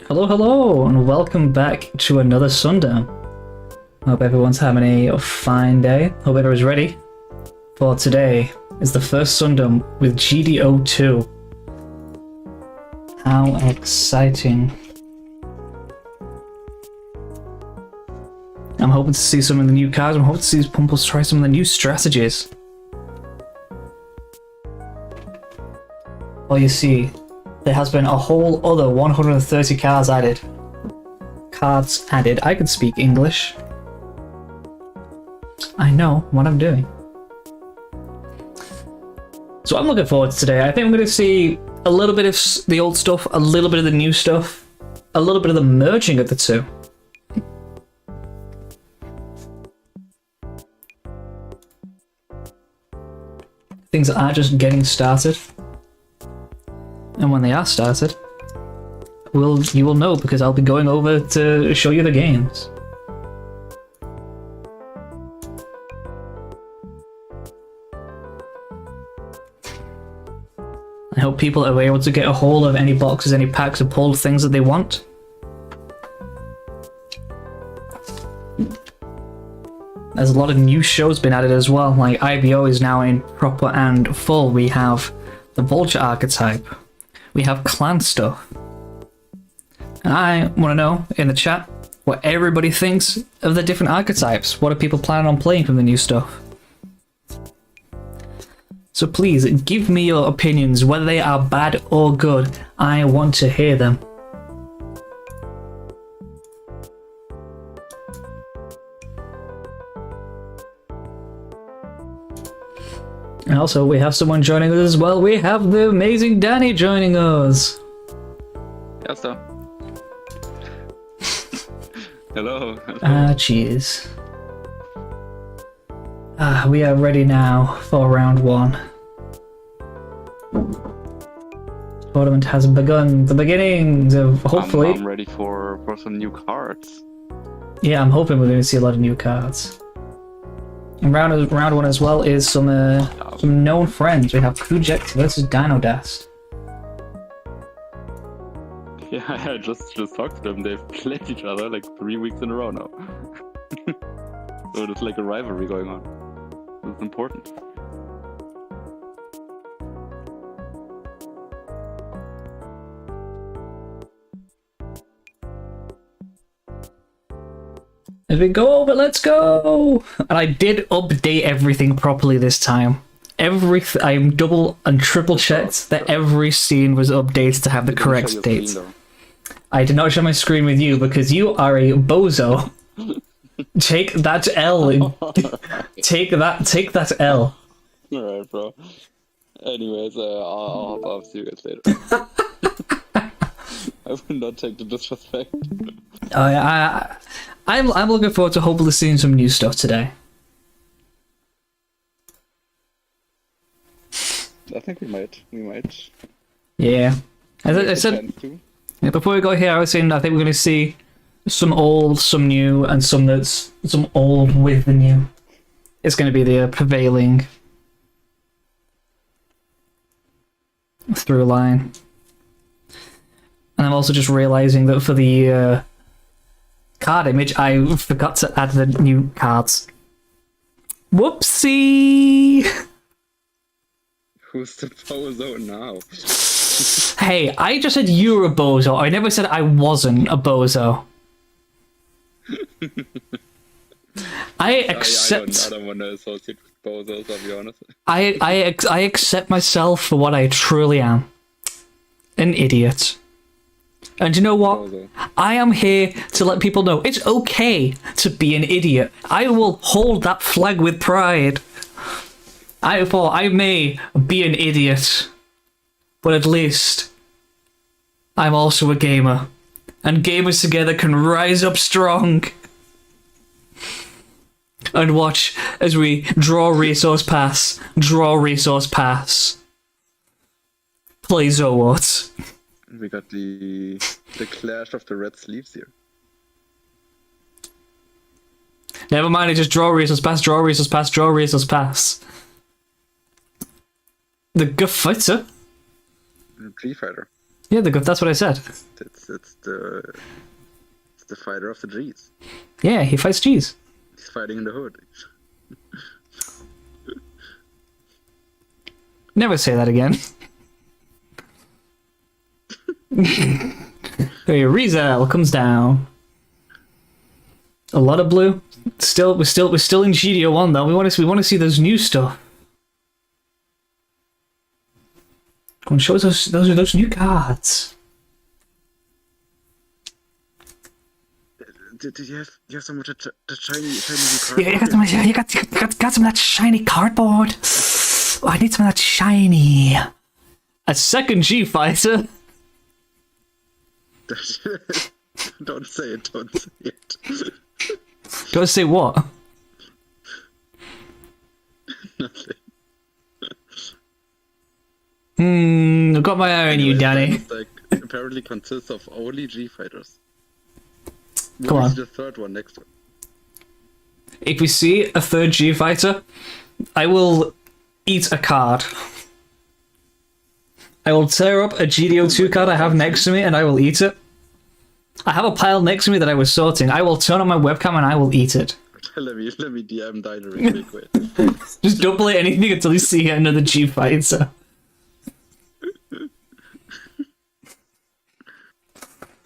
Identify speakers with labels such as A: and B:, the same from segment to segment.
A: Hello, hello, and welcome back to another Sundown. Hope everyone's having a fine day. Hope everyone's ready for today is the first Sundown with GDO2. How exciting. I'm hoping to see some of the new cards. I'm hoping to see Pumples try some of the new strategies. Well, you see, there has been a whole other 130 cards added. I can speak English. I know what I'm doing. So I'm looking forward to today. I think I'm going to see a little bit of the old stuff, a little bit of the new stuff, a little bit of the merging of the two. Things are just getting started. And when they are started, you will know because I'll be going over to show you the games. I hope people are able to get a hold of any boxes, any packs, and pull things that they want. There's a lot of new shows been added as well, like IBO is now in proper and full. We have the Vulture archetype. We have clan stuff. And I want to know in the chat what everybody thinks of the different archetypes. What are people planning on playing from the new stuff? So please give me your opinions, whether they are bad or good. I want to hear them. And also, we have someone joining us as well. We have the amazing Danny joining us.
B: Yes, sir. Hello.
A: Cheers. We are ready now for round one. Tournament has begun. The beginnings of hopefully.
B: I'm ready for some new cards.
A: Yeah, I'm hoping we're going to see a lot of new cards. And round one as well is some known friends. We have Kuject versus Dinodast.
B: Yeah, I just talked to them. They've played each other like 3 weeks in a row now. So there's like a rivalry going on. It's important.
A: As we go over, let's go! And I did update everything properly this time. I double and triple checked that every scene was updated to have the correct date. I did not share my screen with you because you are a bozo. Take that L. Take that L.
B: Alright, bro. Anyways, I'll hop off. See you guys later. I will not take the disrespect.
A: I'm looking forward to hopefully seeing some new stuff today.
B: I think we might.
A: Yeah. As I said, yeah, before we go here, I was saying I think we're going to see some old, some new, and some old with the new. It's going to be the prevailing through line. And I'm also just realizing that for the card image, I forgot to add the new cards. Whoopsie!
B: Who's the bozo now?
A: Hey, I just said you were a bozo. I never said I wasn't a bozo. I accept.
B: I don't want to associate with bozos, I'll be honest.
A: I accept myself for what I truly am. An idiot. And you know what?
B: Bozo.
A: I am here to let people know it's okay to be an idiot. I will hold that flag with pride. I may be an idiot, but at least I'm also a gamer. And gamers together can rise up strong. And watch as we draw resource pass. Play Zowat.
B: We got the clash of the red sleeves here.
A: Never mind, I just draw resource pass. The G Fighter?
B: The G Fighter.
A: Yeah, that's what I said.
C: It's the fighter of the G's.
A: Yeah, he fights G's.
C: He's fighting in the hood.
A: Never say that again. Hey, Rizal comes down. A lot of blue. We're still in GDO1 though. We want to see those new stuff. Come on, show us those new cards.
C: Did you have some of the shiny cardboard?
A: Yeah, you got some of that shiny cardboard. Oh, I need some of that shiny. A second G fighter.
C: Don't say it. Don't say it.
A: Don't say what?
C: Nothing.
A: I've got my eye on you, Danny.
C: Like, apparently consists of only G fighters.
A: Come on.
C: The third one next one.
A: If we see a third G fighter, I will eat a card. I will tear up a GDO2 card I have next to me and I will eat it. I have a pile next to me that I was sorting. I will turn on my webcam and I will eat it.
C: Let me DM Diner real quick.
A: Just don't play anything until you see another G fighter.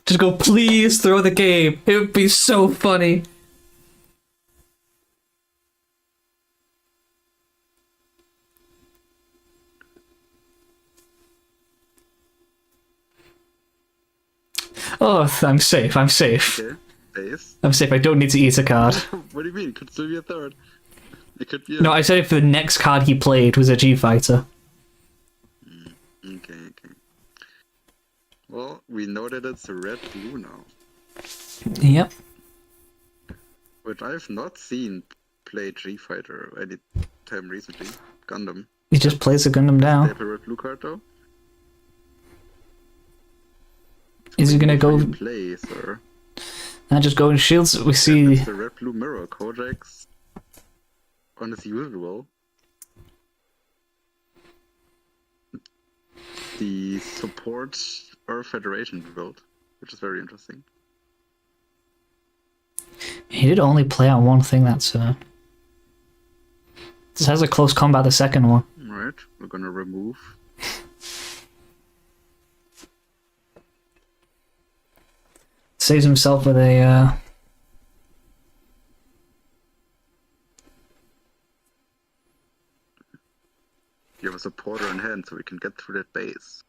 A: Just go, please throw the game. It would be so funny. Oh, I'm safe. I'm safe.
C: Okay, base.
A: I'm safe. I don't need to eat a card.
C: What do you mean? It could still be a third. It could be a...
A: No, I said if the next card he played was a G fighter.
C: Okay. Well, we know that it's a red-blue now.
A: Yep.
C: Which I've not seen play G fighter any time recently. Gundam.
A: He just plays the Gundam
C: They
A: down.
C: have a red-blue card though.
A: Is he gonna
C: What do
A: go
C: you play, sir?
A: and just go in shields? We see.
C: It's the red-blue mirror. Kojax on as usual. The support Earth Federation build, which is very interesting.
A: He did only play on one thing that turn. This has a close combat, the second one.
C: Alright, we're gonna remove.
A: Saves himself with a.
C: You have a supporter in hand so we can get through that base.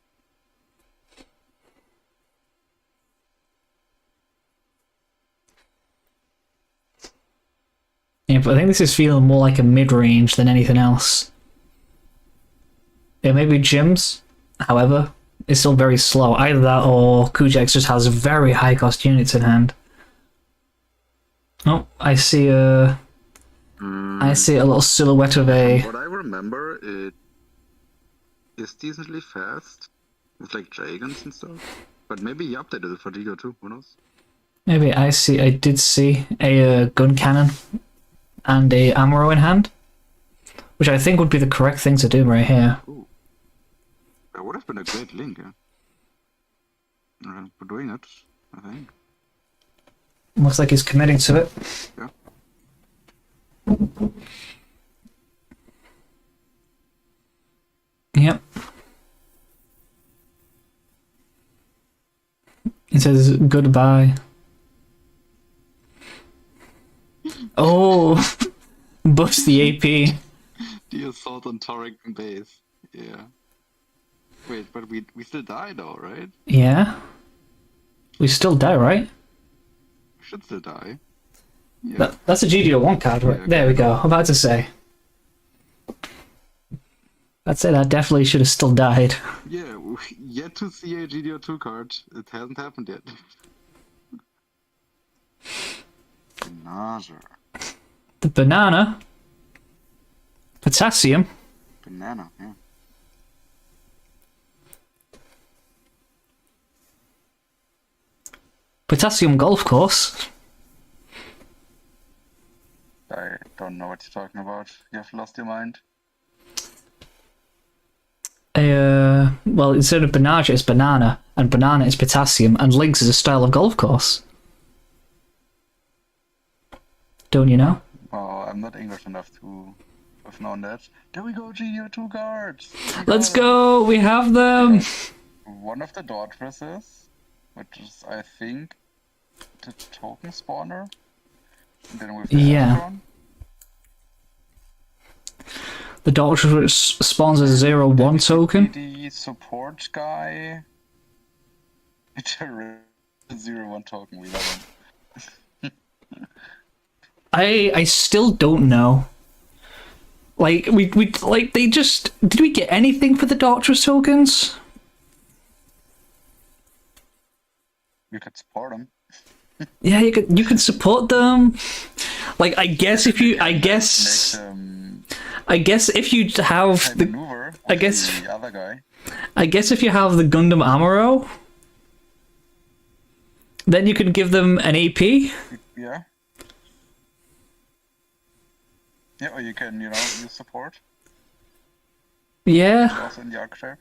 A: Yeah, but I think this is feeling more like a mid-range than anything else. It may be gyms, however, it's still very slow. Either that or Kujax just has very high cost units in hand. Oh, I see a little silhouette of a.
C: What I remember, it is decently fast with like Dragons and stuff. But maybe he updated it for Giga too. Who knows?
A: Maybe I did see a gun cannon and a ammo in hand, which I think would be the correct thing to do right here.
C: Ooh. That would have been a great link, yeah. For doing it, I think.
A: Looks like he's committing to it.
C: Yeah.
A: Yep. It says goodbye. Oh, bust the AP.
C: The assault on Torrington base. Yeah. Wait, but we still die though, right?
A: Yeah. We still die, right?
C: We should still die. Yeah.
A: That's a GDO1 card, right?
C: Yeah,
A: There we go. I'm about to say. I'd say that definitely should have still died.
C: Yeah, yet to see a GDO2 card. It hasn't happened yet. Banana.
A: The banana. Potassium.
C: Banana, yeah.
A: Potassium golf course.
C: I don't know what you're talking about. You have lost your mind.
A: Well, instead of banana, it's banana, and banana is potassium, and links is a style of golf course. Don't you know?
C: Oh, I'm not English enough to have known that. There we go, GU2 cards!
A: Let's go! We have them!
C: One of the Daughtresses, which is, I think, the token spawner. And then with the Astron.
A: The Doctor spawns a 0/1 token.
C: The support guy. It's a 0/1 token, we love him.
A: I still don't know. Like we like they just did we get anything for the Doctor's tokens?
C: You could support him.
A: Yeah, you could support them. Like I guess if you I guess if you have the
C: the other guy.
A: I guess if you have the Gundam Amuro, then you can give them an AP.
C: Yeah. Yeah, or you can, use support.
A: Yeah.
C: Also in the archetype.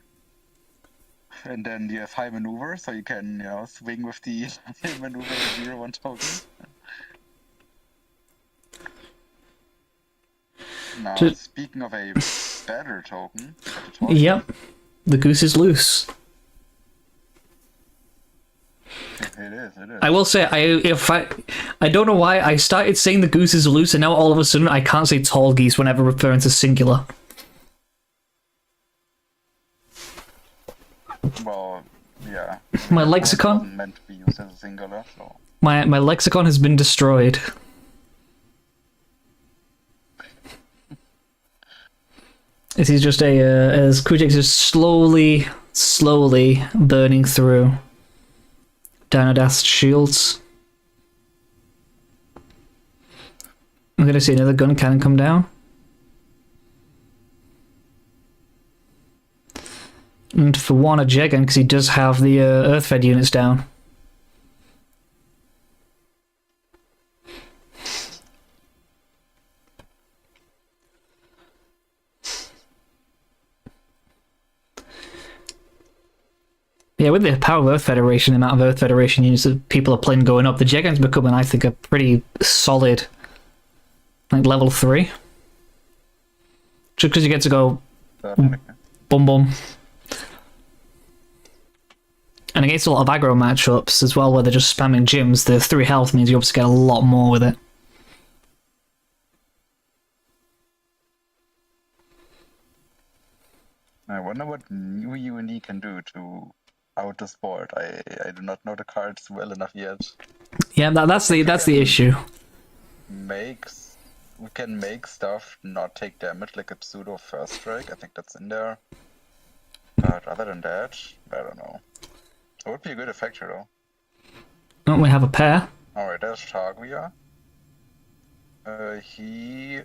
C: And then you have high maneuver, so you can, swing with the maneuver 0/1 token. Now, speaking of a better token,
A: yep, the goose is loose.
C: It is.
A: I will say, I don't know why I started saying the goose is loose, and now all of a sudden I can't say tall geese whenever referring to singular.
C: Well, yeah.
A: My lexicon
C: wasn't meant to be used as a singular, so.
A: My lexicon has been destroyed. This is just as Kujex is slowly burning through Dynadath's shields. I'm gonna see another gun cannon come down. And for one, a Jegan, because he does have the Earth-fed units down. Yeah, with the power of Earth Federation, the amount of Earth Federation units that people are playing going up, the Jegan's becoming, I think, a pretty solid, like, level 3. Just because you get to go boom boom. And against a lot of aggro matchups as well, where they're just spamming gyms, the 3 health means you obviously get a lot more with it.
C: I wonder what new UNE can do to out the sport. I do not know the cards well enough yet.
A: Yeah, that's the issue.
C: We can make stuff not take damage, like a pseudo first strike. I think that's in there. But other than that, I don't know. It would be a good effector though.
A: Don't we have a pair?
C: Alright, there's Shagria. He,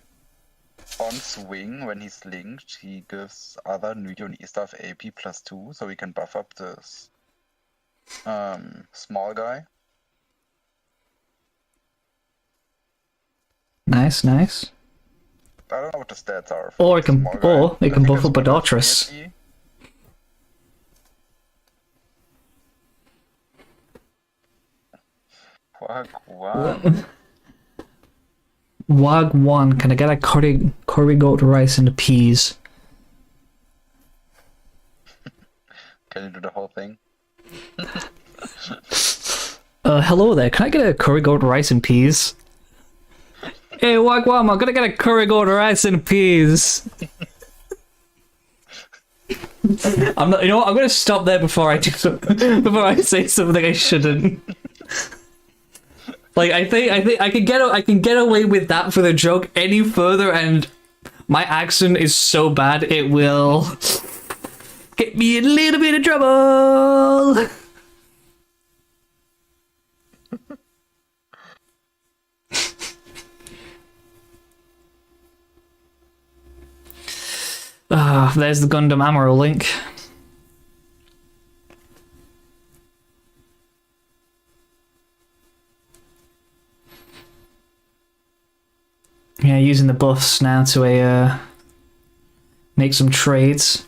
C: on swing, when he's linked, he gives other new UNE stuff AP +2, so we can buff up this small guy.
A: Nice.
C: I don't know what the stats are.
A: Or it can buff up a Daughters. Wagwan, can I get a curry goat rice and peas?
C: Can you do the whole thing?
A: Hello there, can I get a curry goat rice and peas? Hey Wagwan, I'm gonna get a curry goat rice and peas. I'm not. You know what? I'm gonna stop there before I say something I shouldn't. Like I think I can get away with that for the joke any further, and my accent is so bad it will get me in a little bit of trouble. There's the Gundam Amuro link. Yeah, using the buffs now to make some trades.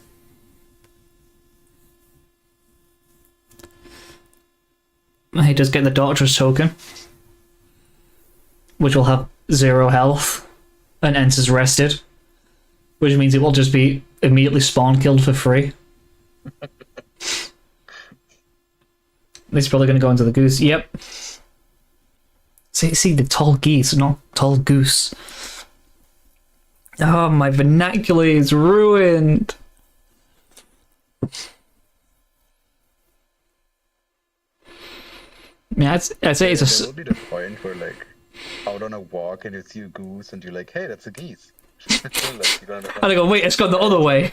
A: he does get the Doctor's token, which will have 0 health and enters rested, which means it will just be immediately spawn killed for free. He's probably going to go into the goose. Yep. See the tall geese, not tall goose. Oh, my vernacular is ruined. Yeah, I'd say it's
C: There will be the point where, like, out on a walk and you see a goose and you're like, hey, that's a geese. Like, you're gonna...
A: And I go, wait, it's gone the other way.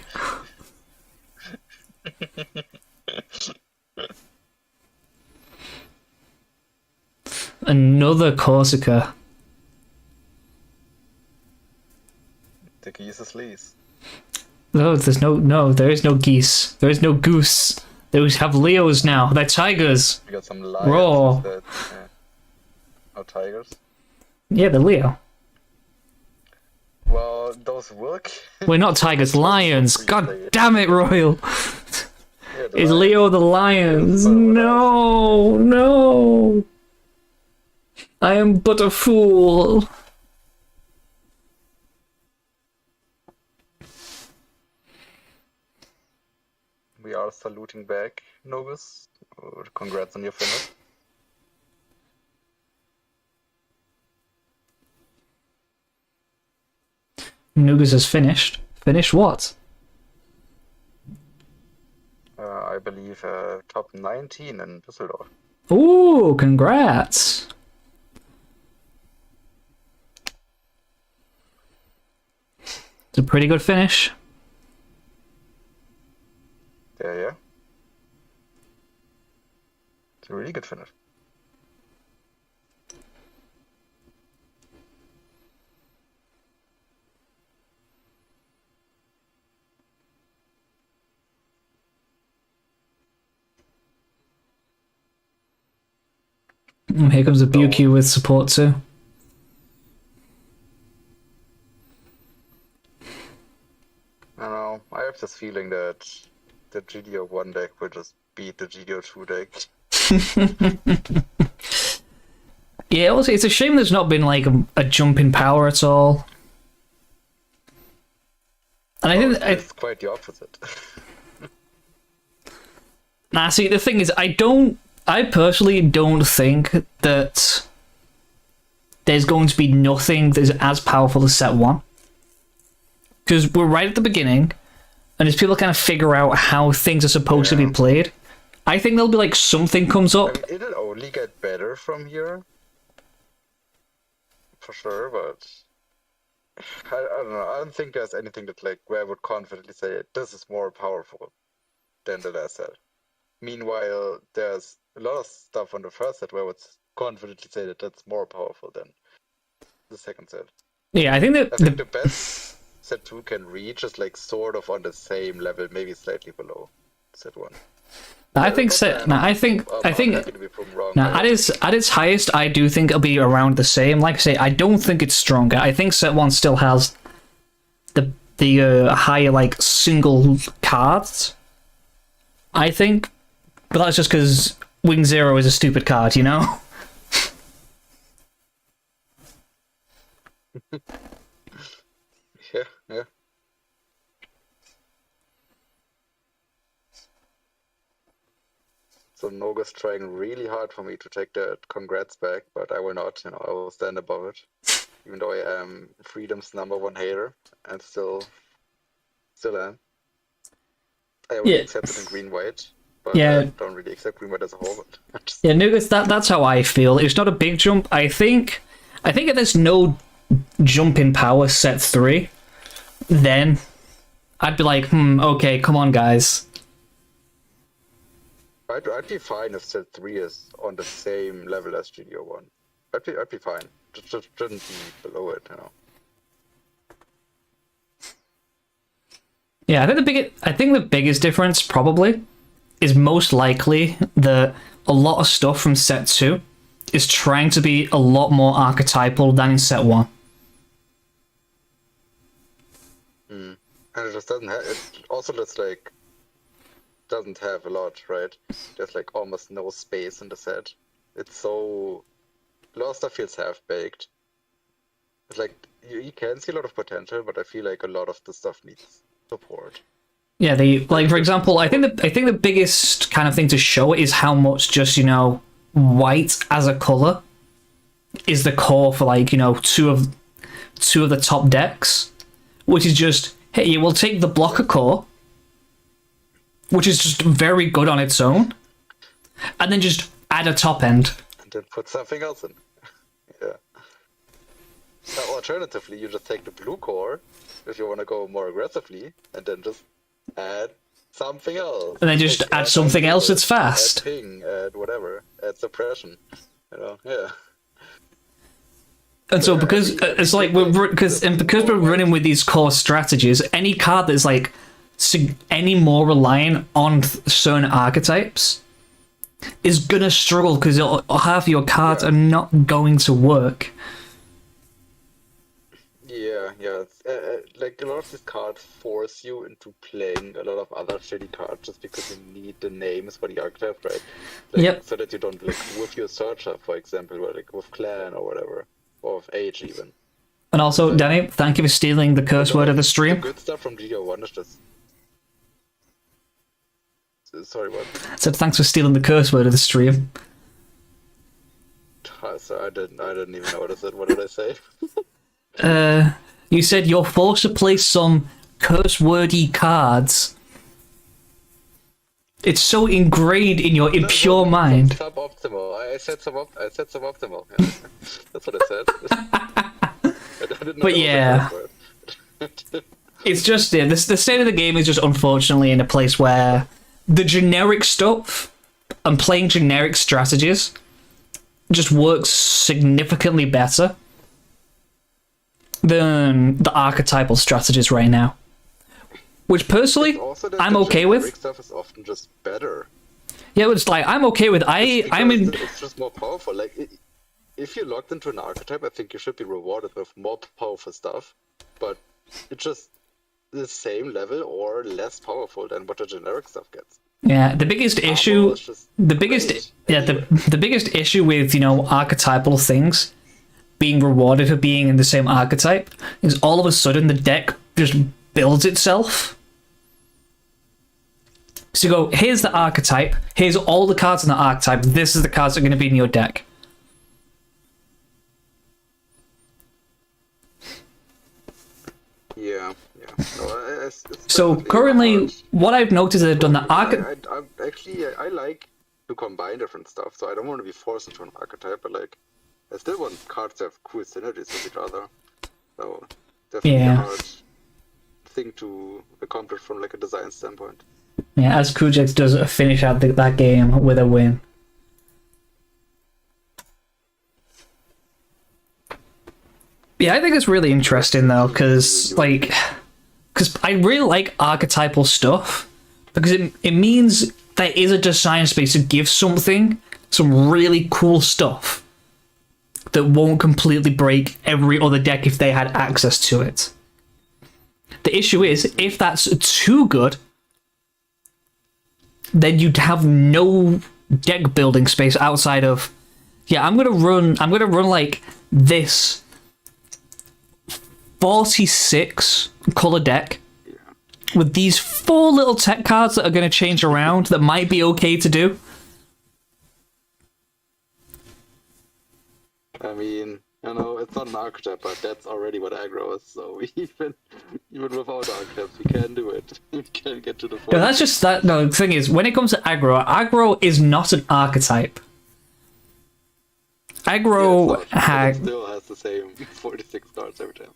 A: Another Corsica.
C: The geese is Lee's.
A: No, there is no geese. There is no goose. They have Leos now. They're tigers.
C: We got some lions
A: Raw.
C: instead. Yeah. Oh, tigers?
A: Yeah, they're Leo.
C: Well, those work.
A: We're not tigers, lions. God damn it, Royal.
C: Yeah, the
A: Is
C: lions.
A: Leo the lions? No, no. I am but a fool.
C: We are saluting back, Novus. Oh, congrats on your finish.
A: Nugas has finished. Finished what?
C: I believe top 19 in Düsseldorf.
A: Ooh, congrats. It's a pretty good finish.
C: Yeah. It's a really good finish.
A: Here comes the BQ with support too.
C: I don't know. I have this feeling that the GDO1 deck will just beat the GDO2 deck.
A: Yeah, also, it's a shame there's not been like a jump in power at all. And I think
C: It's quite the opposite.
A: Nah, see, the thing is, I personally don't think that there's going to be nothing that is as powerful as set 1. Because we're right at the beginning, and as people kind of figure out how things are supposed to be played, I think there'll be like something comes
C: I
A: up.
C: mean, it'll only get better from here. For sure, but I don't know. I don't think there's anything that like where I would confidently say this is more powerful than the last set. Meanwhile, there's a lot of stuff on the first set where I would confidently say that that's more powerful than the second set.
A: Yeah, I think that
C: I think the best set 2 can reach is like sort of on the same level, maybe slightly below set 1.
A: I think set. Nah, I think.
C: happy to be proven wrong.
A: Now, at its highest, I do think it'll be around the same. Like I say, I don't think it's stronger. I think set 1 still has the higher like single cards. I think, but that's just because Wing Zero is a stupid card, you know.
C: Yeah. So Noga's trying really hard for me to take that congrats back, but I will not. I will stand above it. Even though I am Freedom's #1 hater, and still am. I only accept it in green-white, but I don't really accept green-white as a whole. But
A: Yeah, Nugas, that's how I feel. It's not a big jump. I think if there's no jump in power set 3, then I'd be like, okay, come on, guys.
C: I'd be fine if set 3 is on the same level as GDO1. I'd be fine. Just shouldn't be below it,
A: Yeah, I think the biggest difference probably is most likely that a lot of stuff from set 2 is trying to be a lot more archetypal than in set 1.
C: And it just doesn't have. It also just like doesn't have a lot, right? There's like almost no space in the set. it's so a lot of stuff feels half-baked. It's like you can see a lot of potential, but I feel like a lot of the stuff needs support.
A: Yeah, like for example, I think the biggest kind of thing to show is how much just, you know, white as a color is the core for, like, you know, two of the top decks, which is just, hey, you will take the blocker core, which is just very good on its own, and then just add a top end.
C: And then put something else in. Yeah. Alternatively, you just take the blue core if you want to go more aggressively, and then just add something else.
A: And then just add something else that's fast.
C: Add ping, add whatever, add suppression. You know, yeah.
A: And so because it's like because we're running with these core strategies, any card that's like any more reliant on certain archetypes is gonna struggle because half your cards are not going to work.
C: Yeah. Like a lot of these cards force you into playing a lot of other shitty cards just because you need the names for the archetype, right? Like,
A: yep.
C: So that you don't, like, with your searcher, for example, or like with clan or whatever, or with age even.
A: And also, Danny, thank you for stealing the curse word of the stream.
C: The good stuff from GO1 is just. Sorry, what?
A: I said thanks for stealing the curse word of the stream.
C: So I didn't even know what I said. What did I say?
A: You said you're forced to play some curse-wordy cards. It's so ingrained in your impure mind.
C: Suboptimal. I said suboptimal. Yeah. That's what I said. I didn't know
A: But yeah, it's just the state of the game is just unfortunately in a place where the generic stuff and playing generic strategies just works significantly better than the archetypal strategies right now, which personally I'm okay with.
C: Stuff is often just better.
A: Yeah, it's like I'm okay with.
C: It's just more powerful. Like if you're locked into an archetype, I think you should be rewarded with more powerful stuff. But it's just the same level or less powerful than what the generic stuff gets.
A: Yeah, the biggest issue with, you know, archetypal things being rewarded for being in the same archetype is all of a sudden the deck just builds itself. So you go, here's the archetype, here's all the cards in the archetype, this is the cards that are going to be in your deck.
C: Yeah. No,
A: so currently, what I've noticed is I've done the archetype.
C: I like to combine different stuff, so I don't want to be forced into an archetype, but like, I still want cards to have cool synergies with each other. So definitely a hard thing to accomplish from like a design standpoint.
A: Yeah, as Kujax does finish out that game with a win. Yeah, I think it's really interesting though, because I really like archetypal stuff because it means there is a design space to give something some really cool stuff that won't completely break every other deck if they had access to it. The issue is, if that's too good, then you'd have no deck building space outside of, I'm gonna run like this 46 color deck with these 4 little tech cards that are going to change around that might be okay to do.
C: I mean, you know, it's not an archetype, but that's already what aggro is, so even without archetypes, we can do it. We can get to the point.
A: No, that's just that. No, the thing is, when it comes to aggro is not an archetype. Aggro
C: still has the same 46 cards every time.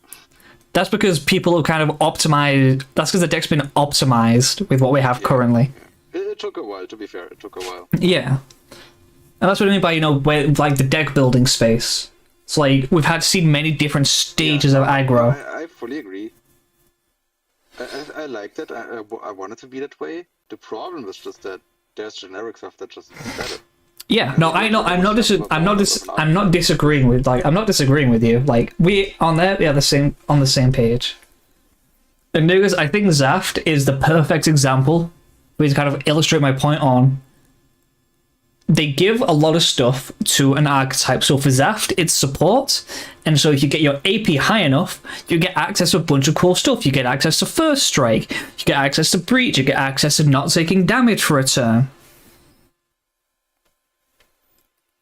A: That's because people have kind of optimized. That's because the deck's been optimized with what we have currently.
C: Yeah. It took a while, to be fair. It took a while.
A: Yeah. And that's what I mean by, you know, where, like, the deck building space. It's like, we've seen many different stages of aggro.
C: I fully agree. I like that. I want it to be that way. The problem is just that there's generic stuff that just better.
A: Yeah, no, I know. I'm not disagreeing with you. Like, we are on the same page. And niggas, I think Zaft is the perfect example where to kind of illustrate my point on they give a lot of stuff to an archetype. So for Zaft, it's support. And so if you get your AP high enough, you get access to a bunch of cool stuff. You get access to First Strike, you get access to Breach, you get access to not taking damage for a turn.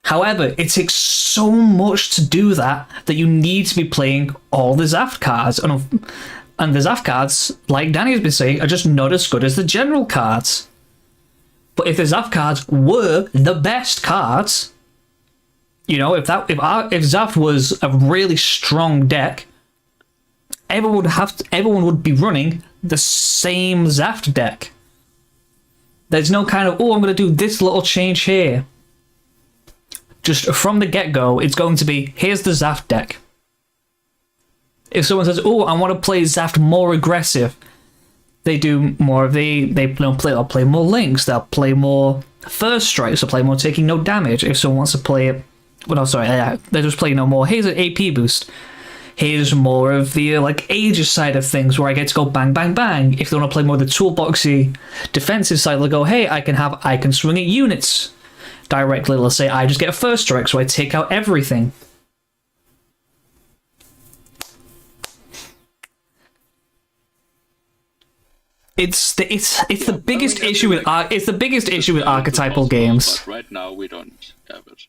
A: However, it takes so much to do that you need to be playing all the Zaft cards. And the Zaft cards, like Danny has been saying, are just not as good as the general cards. But if the Zaft cards were the best cards, you know, if Zaft was a really strong deck, everyone would be running the same Zaft deck. There's no kind of, I'm going to do this little change here. Just from the get-go, it's going to be, here's the Zaft deck. If someone says, I want to play Zaft more aggressive, they do more of they'll play more links, they'll play more First Strikes, they'll play more taking no damage. If someone wants to play it, they just play no more. Here's an AP boost. Here's more of the Aegis side of things where I get to go bang, bang, bang. If they want to play more of the toolboxy defensive side, they'll go, hey, I can swing at units directly. Let's say I just get a First Strike, so I take out everything. It's the biggest issue with archetypal games.
B: But right now we don't have it.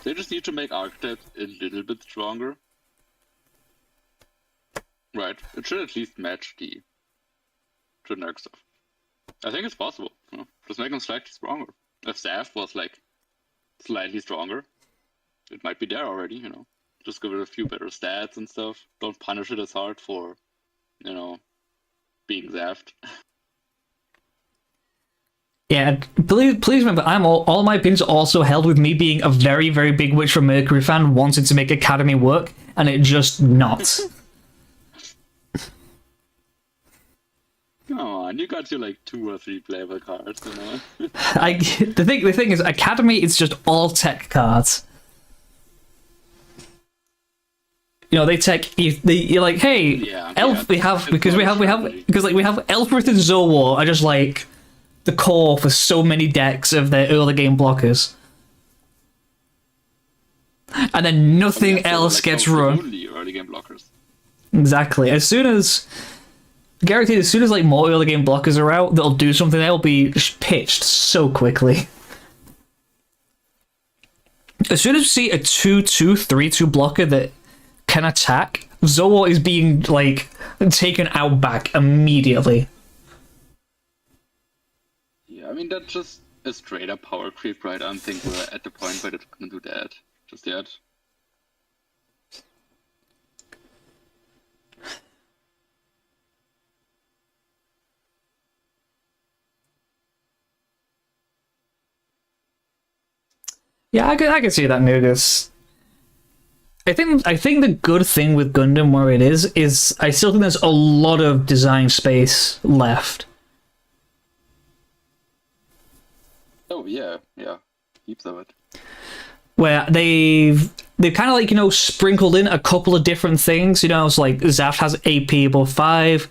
B: They just need to make archetypes a little bit stronger. Right. It should at least match the generic stuff. I think it's possible. You know? Just make them slightly stronger. If Zaft was slightly stronger, it might be there already, you know. Just give it a few better stats and stuff. Don't punish it as hard for, you know, being Zaft.
A: Yeah, please remember, all my opinions are also held with me being a very, very big Witch from Mercury fan, wanting to make Academy work, and it just not.
B: Come on, you got your 2 or 3 playable cards, you know.
A: The thing is, Academy is just all tech cards. You know, they take you're like, hey, Elf. We have Elfrith and Zowar are just the core for so many decks of their early game blockers, and then nothing else gets run.
B: Only early game blockers.
A: Exactly. As soon as more early game blockers are out, they'll do something. They'll be pitched so quickly. As soon as you see a 2/2, 3/2 blocker that can attack, Zowar is being taken out back immediately.
B: Yeah, I mean that's just a straight up power creep, right? I don't think we're at the point where it's gonna do that just yet.
A: Yeah, I can see that, Nugas. I think the good thing with Gundam where it is I still think there's a lot of design space left.
B: Oh yeah, heaps of it.
A: Where they've kind of sprinkled in a couple of different things. You know, it's Zaft has AP above 5.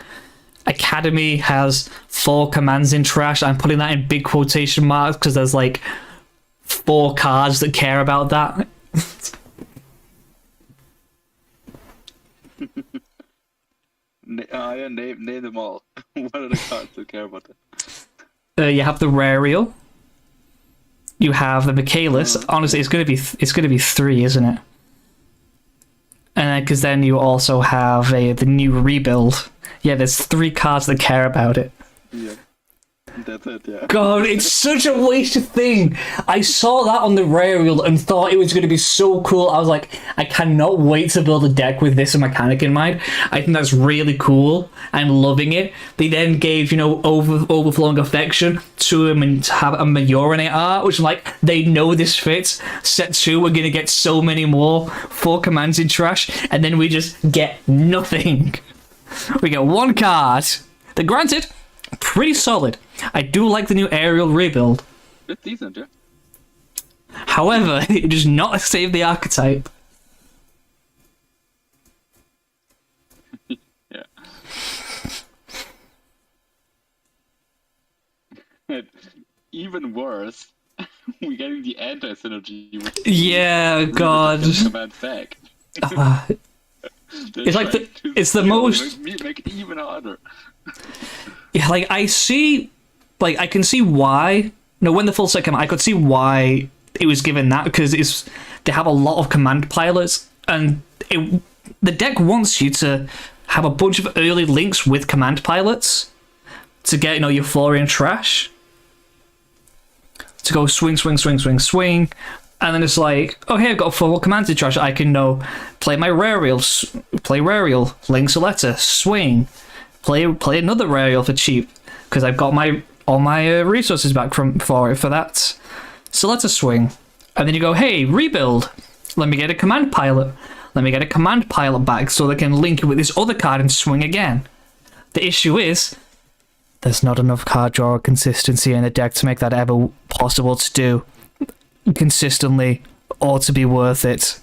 A: Academy has 4 commands in trash. I'm putting that in big quotation marks because there's 4 cards that care about that.
B: Name them all. What are the cards that care about that?
A: You have the Rariel. You have the Michaelis. Honestly, it's gonna be 3, isn't it? And then because then you also have the new rebuild. Yeah, there's 3 cards that care about it.
B: Yeah. That's it, yeah.
A: God, it's such a wasted thing. I saw that on the Rarial and thought it was going to be so cool. I was like, I cannot wait to build a deck with this mechanic in mind. I think that's really cool. I'm loving it. They then gave, overflowing affection to him and to have a Majoranate art, which I'm like, they know this fits. Set 2, we're going to get so many more 4 commands in trash, and then we just get nothing. We get 1 card. Then granted, pretty solid. I do like the new aerial rebuild.
B: It's decent, yeah.
A: However, it does not save the archetype.
B: Yeah. Even worse, We're getting the anti-synergy. With
A: Yeah, God.
B: Command back.
A: It's like it's the most.
B: Make it even harder.
A: Yeah, like I see, like I can see why. No, when the full set came out, I could see why it was given that because they have a lot of command pilots, and the deck wants you to have a bunch of early links with command pilots to get your Florian trash. To go swing, and then it's like, oh hey, I've got a full command trash. I can play my Rarial, link Soletta, swing, play another Rarial for cheap because I've got all my resources back for that. Soletta swing, and then you go, hey, rebuild. Let me get a command pilot. Let me get a command pilot back so they can link it with this other card and swing again. The issue is, there's not enough card draw consistency in the deck to make that ever possible to do consistently or to be worth it.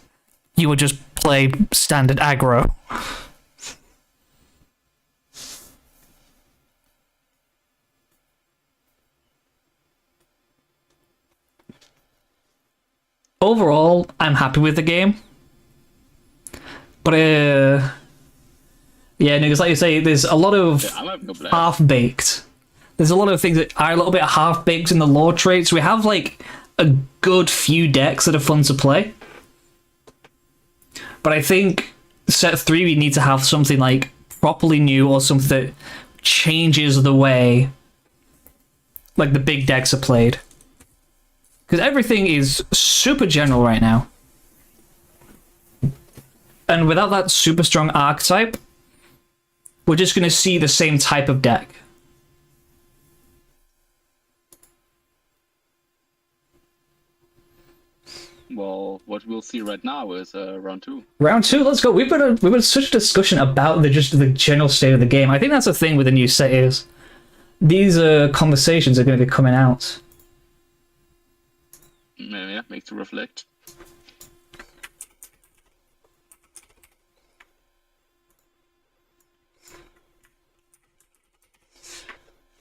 A: You would just play standard aggro. Overall, I'm happy with the game. But, yeah, because like you say, there's a lot of half-baked. There's a lot of things that are a little bit half-baked in the lore traits. We have, like, a good few decks that are fun to play. But I think set 3, we need to have something, like, properly new or something that changes the way, like, the big decks are played. Because everything is super general right now. And without that super strong archetype, we're just going to see the same type of deck.
B: Well, what we'll see right now is round 2.
A: Round 2, let's go. We've been such a discussion about the general state of the game. I think that's the thing with the new set is these conversations are going to be coming out.
B: Yeah, makes you reflect.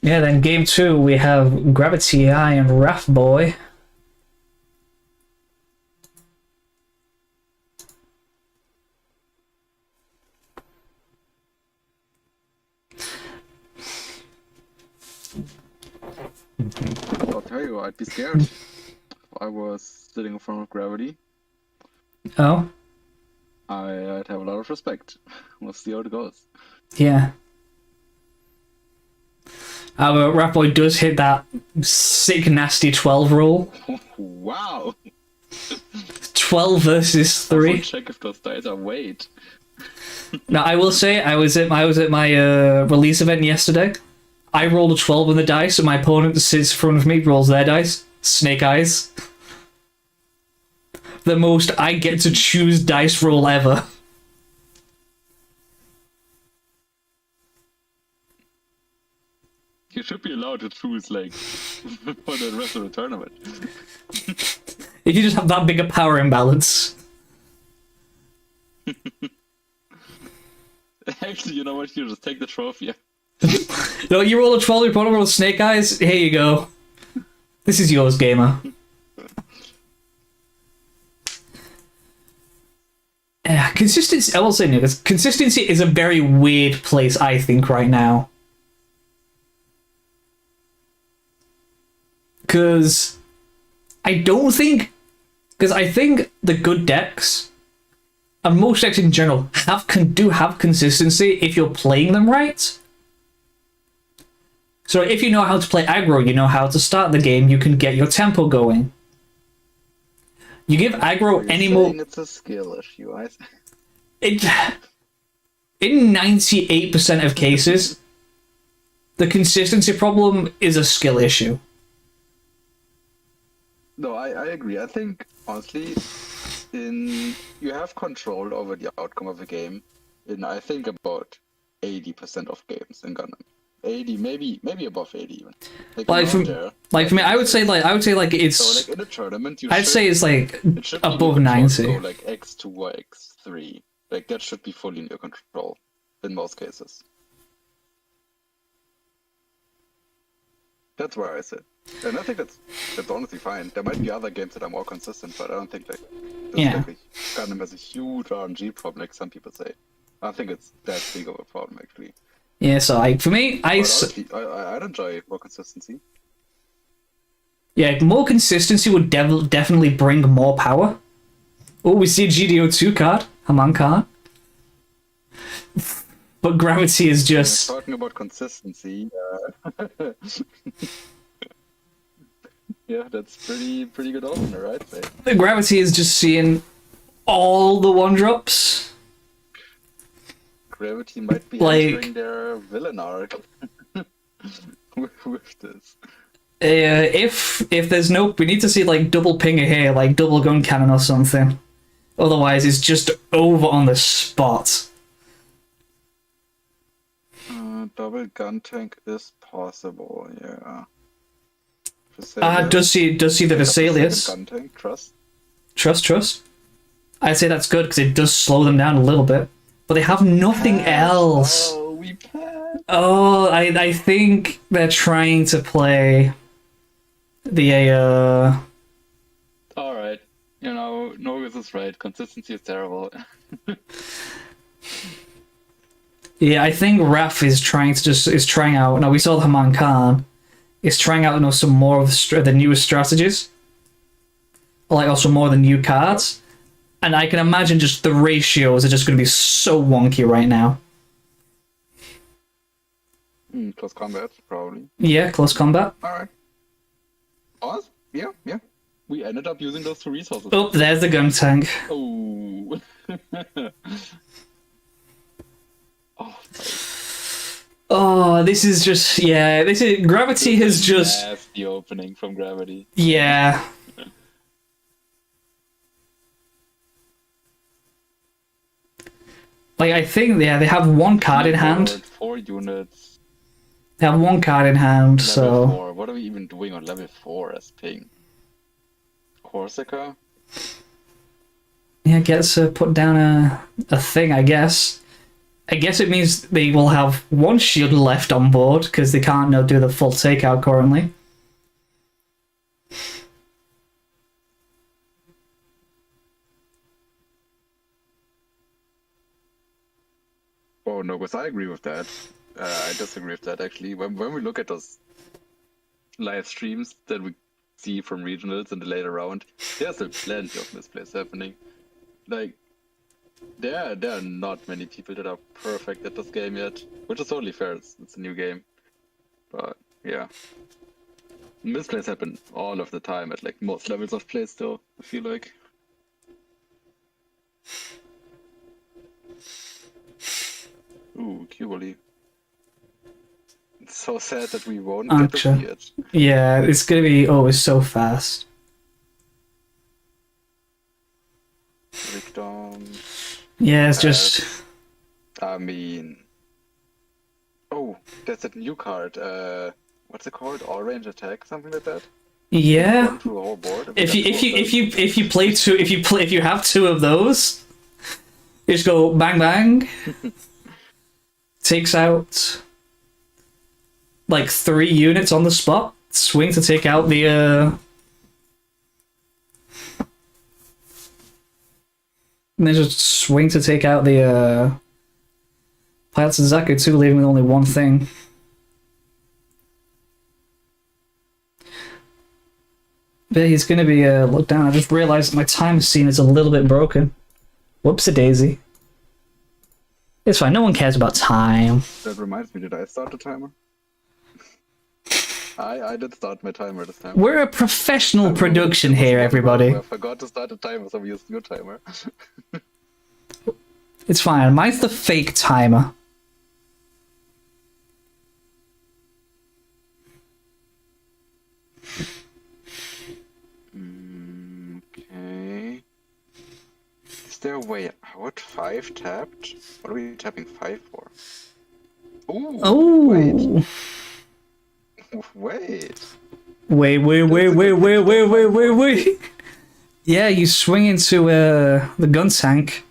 A: Yeah, then game 2 we have Gravity Eye and Wrath Boy.
B: I'll tell you, I'd be scared if I was sitting in front of Gravity.
A: Oh?
B: I'd have a lot of respect. We'll see how it goes.
A: Yeah. Wrath Boy does hit that sick, nasty 12 rule.
B: Wow!
A: 12 versus 3.
B: I'll check if those dice are weight.
A: Now, I will say, I was at my release event yesterday. I rolled a 12 on the dice, and my opponent sits in front of me, rolls their dice. Snake Eyes. The most I get to choose dice roll ever.
B: You should be allowed to choose, like, for the rest of the tournament.
A: If you just have that big a power imbalance.
B: Actually, you know what? You just take the trophy.
A: No, you roll a 12, your opponent rolls Snake Eyes. Here you go. This is yours, gamer. Yeah, consistency. I will say, because consistency is a very weird place, I think, right now. Because I think the good decks, and most decks in general, do have consistency if you're playing them right. So if you know how to play aggro, you know how to start the game, you can get your tempo going. You give aggro any more...
B: It's a skill issue, I think.
A: In 98% of cases, the consistency problem is a skill issue.
B: No, I agree. I think, honestly, you have control over the outcome of a game in, I think, about 80% of games in Gundam. 80, maybe above 80 even.
A: Like for me, I would say it's.
B: So like in a tournament,
A: I'd say it's like
B: it
A: above 90.
B: So like X2 or X3, like that should be fully in your control in most cases.
D: That's where I sit. And I think that's honestly fine. There might be other games that are more consistent, but I don't think like this
A: Yeah.
D: like Gundam has a huge RNG problem, like some people say. I think it's that big of a problem actually.
A: Yeah, so for me,
D: But honestly, I'd enjoy more consistency.
A: yeah, more consistency would definitely bring more power. Oh, we see a GDO2 card, Haman card. But gravity is just...
D: Talking about consistency, yeah, that's pretty good opener, I'd say.
A: The gravity is just seeing all the one-drops.
D: Gravity might be
A: Like-
D: entering their villain arc with this.
A: If there's no... We need to see, like, double pinger here, like double gun cannon or something. Otherwise, it's just over on the spot.
D: Double gun tank is possible, yeah.
A: Does see the Vesalius.
D: Gun tank, trust.
A: Trust. I'd say that's good because it does slow them down a little bit. But they have nothing else.
D: Oh, we passed.
A: Oh, I think they're trying to play the
B: Alright. You know, Norgus is right. Consistency is terrible.
A: yeah, I think Raf is trying out. Now we saw the Haman Khan. Is trying out some more of the newest strategies. Like also more of the new cards. And I can imagine just the ratios are just going to be so wonky right now.
D: Close combat, probably.
A: Yeah, close combat.
D: Alright. Awesome. Yeah. We ended up using those two resources.
A: Oh, there's the gun tank.
D: Oh.
A: Oh, this is just... Yeah, Gravity has just...
B: The opening from Gravity.
A: Yeah. Like, I think, yeah, they have one card in hand.
B: 4 units.
A: They have one card in hand,
B: Level
A: so...
B: 4. What are we even doing on level 4 as ping? Corsica?
A: Yeah, gets put down a thing, I guess. I guess it means they will have one shield left on board, because they can't do the full takeout currently.
D: Oh no, because I agree with that. I disagree with that actually. When we look at those live streams that we see from regionals in the later round, there's still plenty of misplays happening. Like, there are not many people that are perfect at this game yet, which is totally fair. It's a new game, but yeah, misplays happen all of the time at like most levels of play. Still, I feel like. Ooh, Cubally. It's so sad that we won't get to see it.
A: Yeah, it's gonna be always so fast.
D: Victim.
A: Yeah, it's just...
D: I mean... Oh, that's a new card. What's it called? All range attack, something like that?
A: Yeah.
D: Run through a whole board.
A: If you have two of those, you just go bang bang. Takes out like 3 units on the spot. Swing to take out the and then just swing to take out the Pilots and Zaku too, leaving with only one thing. But he's gonna be looked down. I just realized my time scene is a little bit broken. Whoops-a-daisy. It's fine, no one cares about time.
D: That reminds me, did I start the timer? I did start my timer this time.
A: We're a professional production here, everybody.
D: I forgot to start the timer, so we used your timer.
A: It's fine, mine's the fake timer.
D: Okay. Is there a way out? 5 tapped? What are we tapping 5 for? Ooh,
A: Oh! Wait. Yeah, you swing into the gun tank.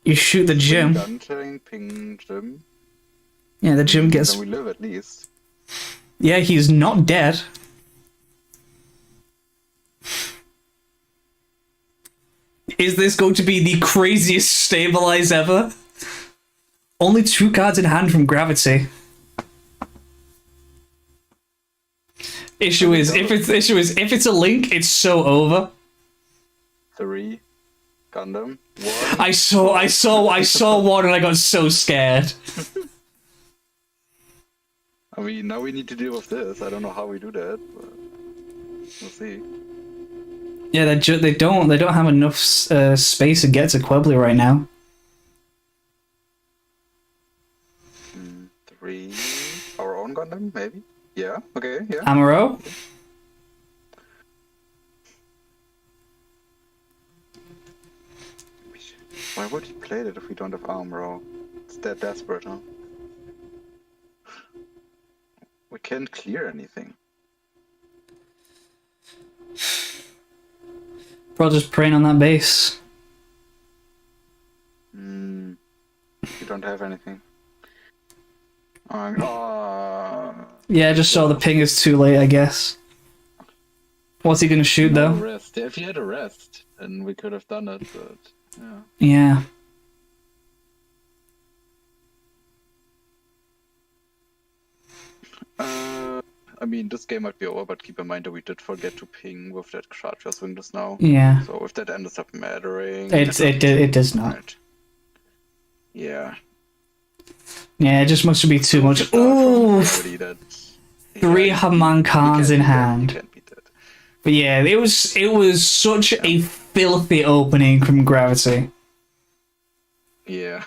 A: You shoot the gym.
D: Gun tank, ping gym.
A: Yeah, the gym gets...
D: Then we live at least.
A: Yeah, he's not dead. Is this going to be the craziest stabilize ever? Only 2 cards in hand from Gravity. Issue is if it's a Link, it's so over.
D: 3. Gundam. 1.
A: I saw one and I got so scared.
D: I mean, now we need to deal with this. I don't know how we do that, but we'll see.
A: Yeah, they don't have enough space to get to Quebly right now.
D: 3. Our own Gundam, maybe? Yeah, okay, yeah.
A: Amuro?
D: Why would he play that if we don't have Amuro? It's that desperate, huh? We can't clear anything.
A: Probably just praying on that base.
D: We don't have anything.
A: Yeah, I just saw the ping is too late, I guess. What's he gonna shoot
D: no
A: though?
D: Rest. If he had a rest, then we could have done it, but yeah.
A: Yeah.
D: I mean, this game might be over, but keep in mind that we did forget to ping with that Charger swing just now.
A: Yeah.
D: So if that ends up mattering...
A: It does not.
D: Right. Yeah.
A: Yeah, it just must be too much. Ooh! 3 Haman Khans in hand.
D: Can't beat that.
A: But yeah, it was such a filthy opening from Gravity.
D: Yeah.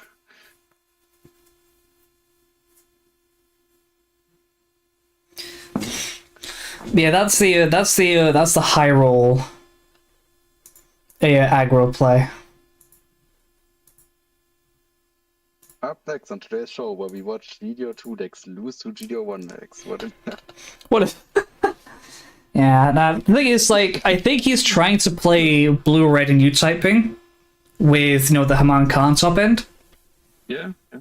A: Yeah, that's the high roll aggro play.
D: Up next on today's show, where we watch GDO 2 decks lose to GDO 1 decks.
A: What if... Yeah, the thing is, like, I think he's trying to play blue, red, and U-typing with, the Haman Khan top end.
B: Yeah. I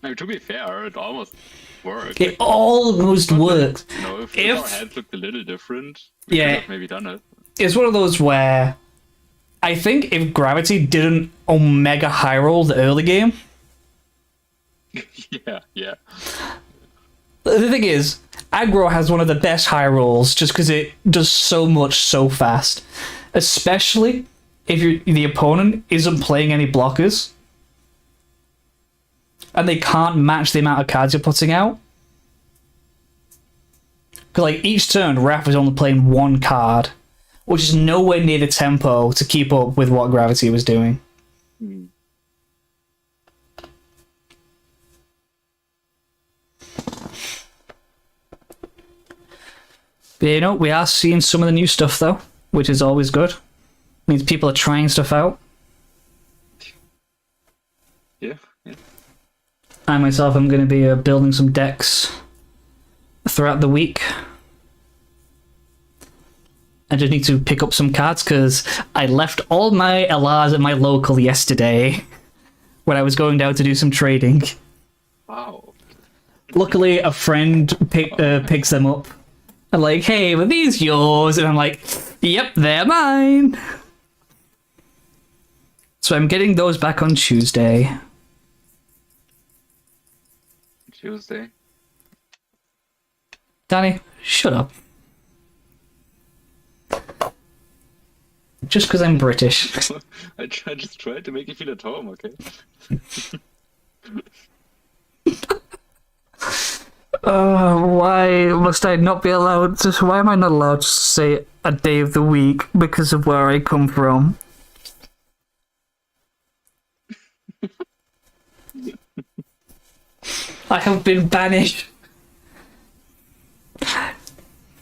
B: mean, to be fair, it almost worked.
A: It almost worked.
B: If our hands looked a little different, we
A: Yeah.
B: could have maybe done it.
A: It's one of those where I think if Gravity didn't Omega high roll the early game,
B: yeah.
A: the thing is, aggro has one of the best high rolls just because it does so much so fast, especially if the opponent isn't playing any blockers and they can't match the amount of cards you're putting out. Because like each turn, Raph is only playing 1 card, which is nowhere near the tempo to keep up with what Gravity was doing. But we are seeing some of the new stuff though, which is always good. Means people are trying stuff out.
B: Yeah.
A: I myself am going to be building some decks throughout the week. I just need to pick up some cards because I left all my LRs at my local yesterday when I was going down to do some trading.
B: Wow.
A: Luckily, a friend picks them up. I'm like, hey, were these yours? And I'm like, yep, they're mine. So I'm getting those back on Tuesday.
B: Tuesday.
A: Danny, shut up. Just because I'm British.
B: I just tried to make you feel at home, okay?
A: Why must I not be allowed to... Why am I not allowed to say a day of the week because of where I come from? I have been banished.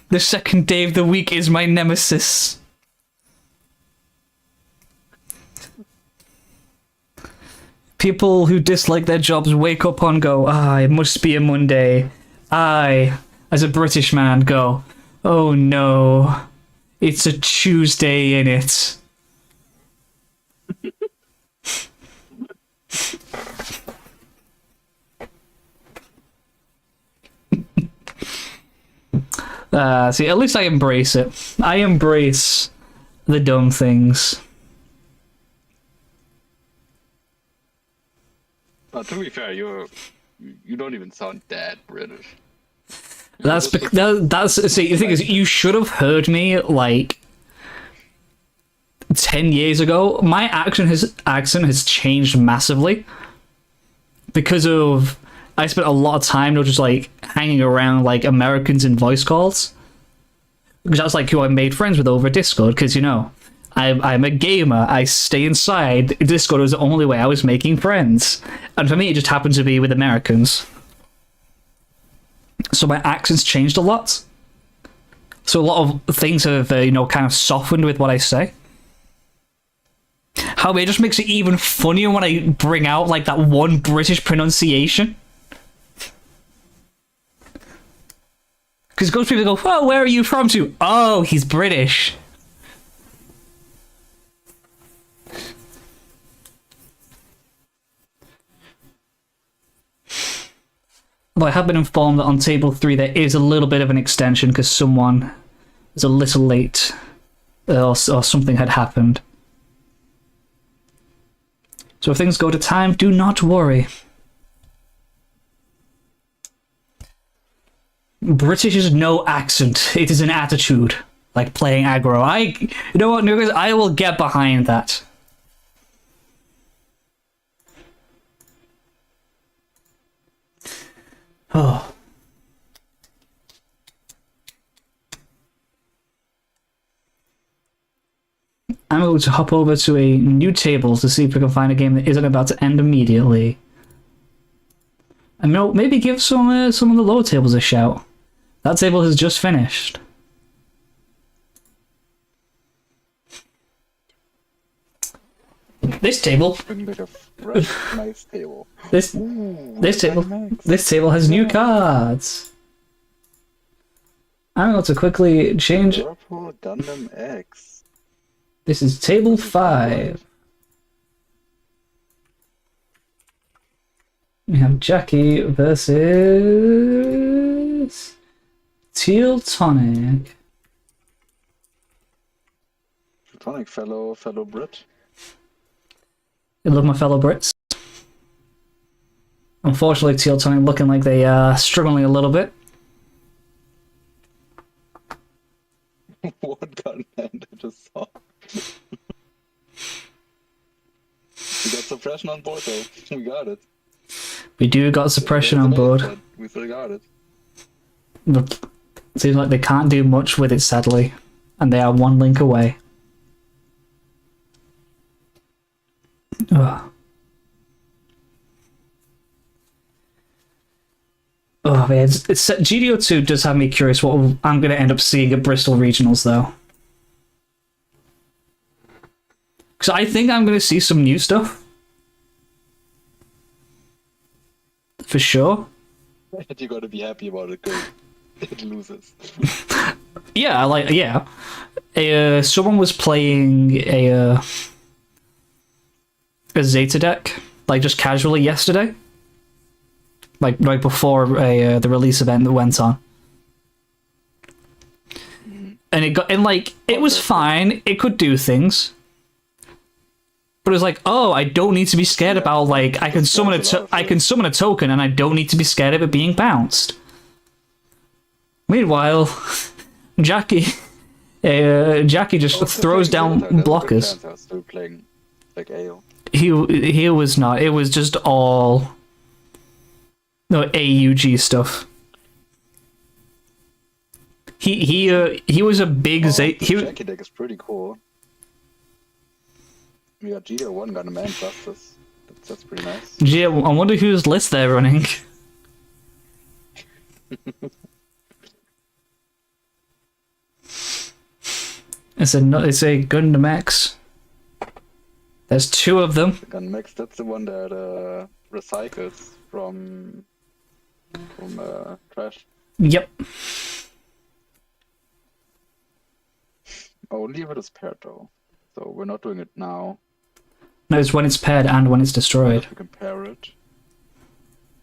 A: The second day of the week is my nemesis. People who dislike their jobs wake up and go, it must be a Monday. I, as a British man, go, oh no, it's a Tuesday in it. See, at least I embrace it. I embrace the dumb things.
D: But to be fair, you don't even sound that British.
A: That's see, the thing is, you should have heard me like 10 years ago. My accent has changed massively because of I spent a lot of time just like hanging around like Americans in voice calls, because that's like who I made friends with over Discord. Because you know, I'm a gamer. I stay inside. Discord was the only way I was making friends, and for me, it just happened to be with Americans. So my accent's changed a lot. So a lot of things have, kind of softened with what I say. However, it just makes it even funnier when I bring out like that one British pronunciation. Because most people go, "Oh, where are you from?" To, "Oh, he's British." Although I have been informed that on table 3 there is a little bit of an extension because someone is a little late or something had happened. So if things go to time, do not worry. British is no accent. It is an attitude. Like playing aggro. You know what, Nuggets? I will get behind that. Oh. I'm going to hop over to a new table to see if we can find a game that isn't about to end immediately. And maybe give some of the lower tables a shout. That table has just finished. This table.
D: Nice table.
A: This table has new cards. I'm going to quickly change.
D: Purple Gundam X.
A: This is table 5. We have Jackie versus Teal Tonic.
D: Tonic, fellow Brit.
A: I love my fellow Brits. Unfortunately, Teal Tonic looking like they are struggling a little bit.
D: What gun hand I just saw. We got suppression on board though. We got it.
A: We do got suppression on board.
D: But we still got it.
A: But it seems like they can't do much with it, sadly. And they are one link away. Ugh. Oh man, GDO2 does have me curious what I'm going to end up seeing at Bristol Regionals, though. Because I think I'm going to see some new stuff. For sure.
D: You got to be happy about it because it loses.
A: Yeah. Someone was playing a Zeta deck, like just casually yesterday. Like right before the release event that went on, and it was fine. It could do things, but it was like, oh, I don't need to be scared about like I can summon a token, and I don't need to be scared of it being bounced. Meanwhile, Jackie just throws down blockers.
D: Still playing like AO.
A: He was not. It was just all. No, AUG stuff. He was a big
D: Jackie deck is pretty cool. We got GDO1 got a man justice. That's pretty nice.
A: Yeah, I wonder whose list they're running. It's a Gundam X. There's 2 of them.
D: The Gundam X, that's the one that recycles from trash.
A: Yep.
D: Only if it is paired though. So we're not doing it now.
A: No, it's when it's paired and when it's destroyed.
D: We can pair it.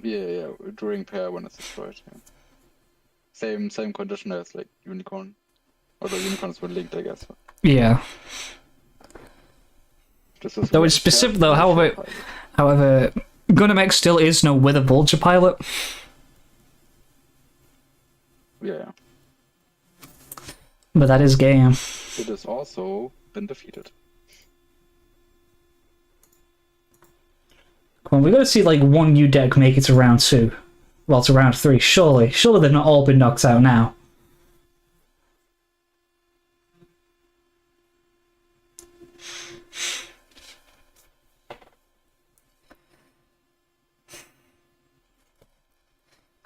D: Yeah, during pair when it's destroyed. Yeah. same condition as like Unicorn. Although Unicorns were linked, I guess.
A: Yeah.
D: This is
A: Though it's specific though, however, Gundam X still is no Wither Vulture pilot.
D: Yeah.
A: But that is game.
D: It has also been defeated.
A: Come on, we gotta see like one new deck make it to round 2. Well, to round 3, surely. Surely they've not all been knocked out now.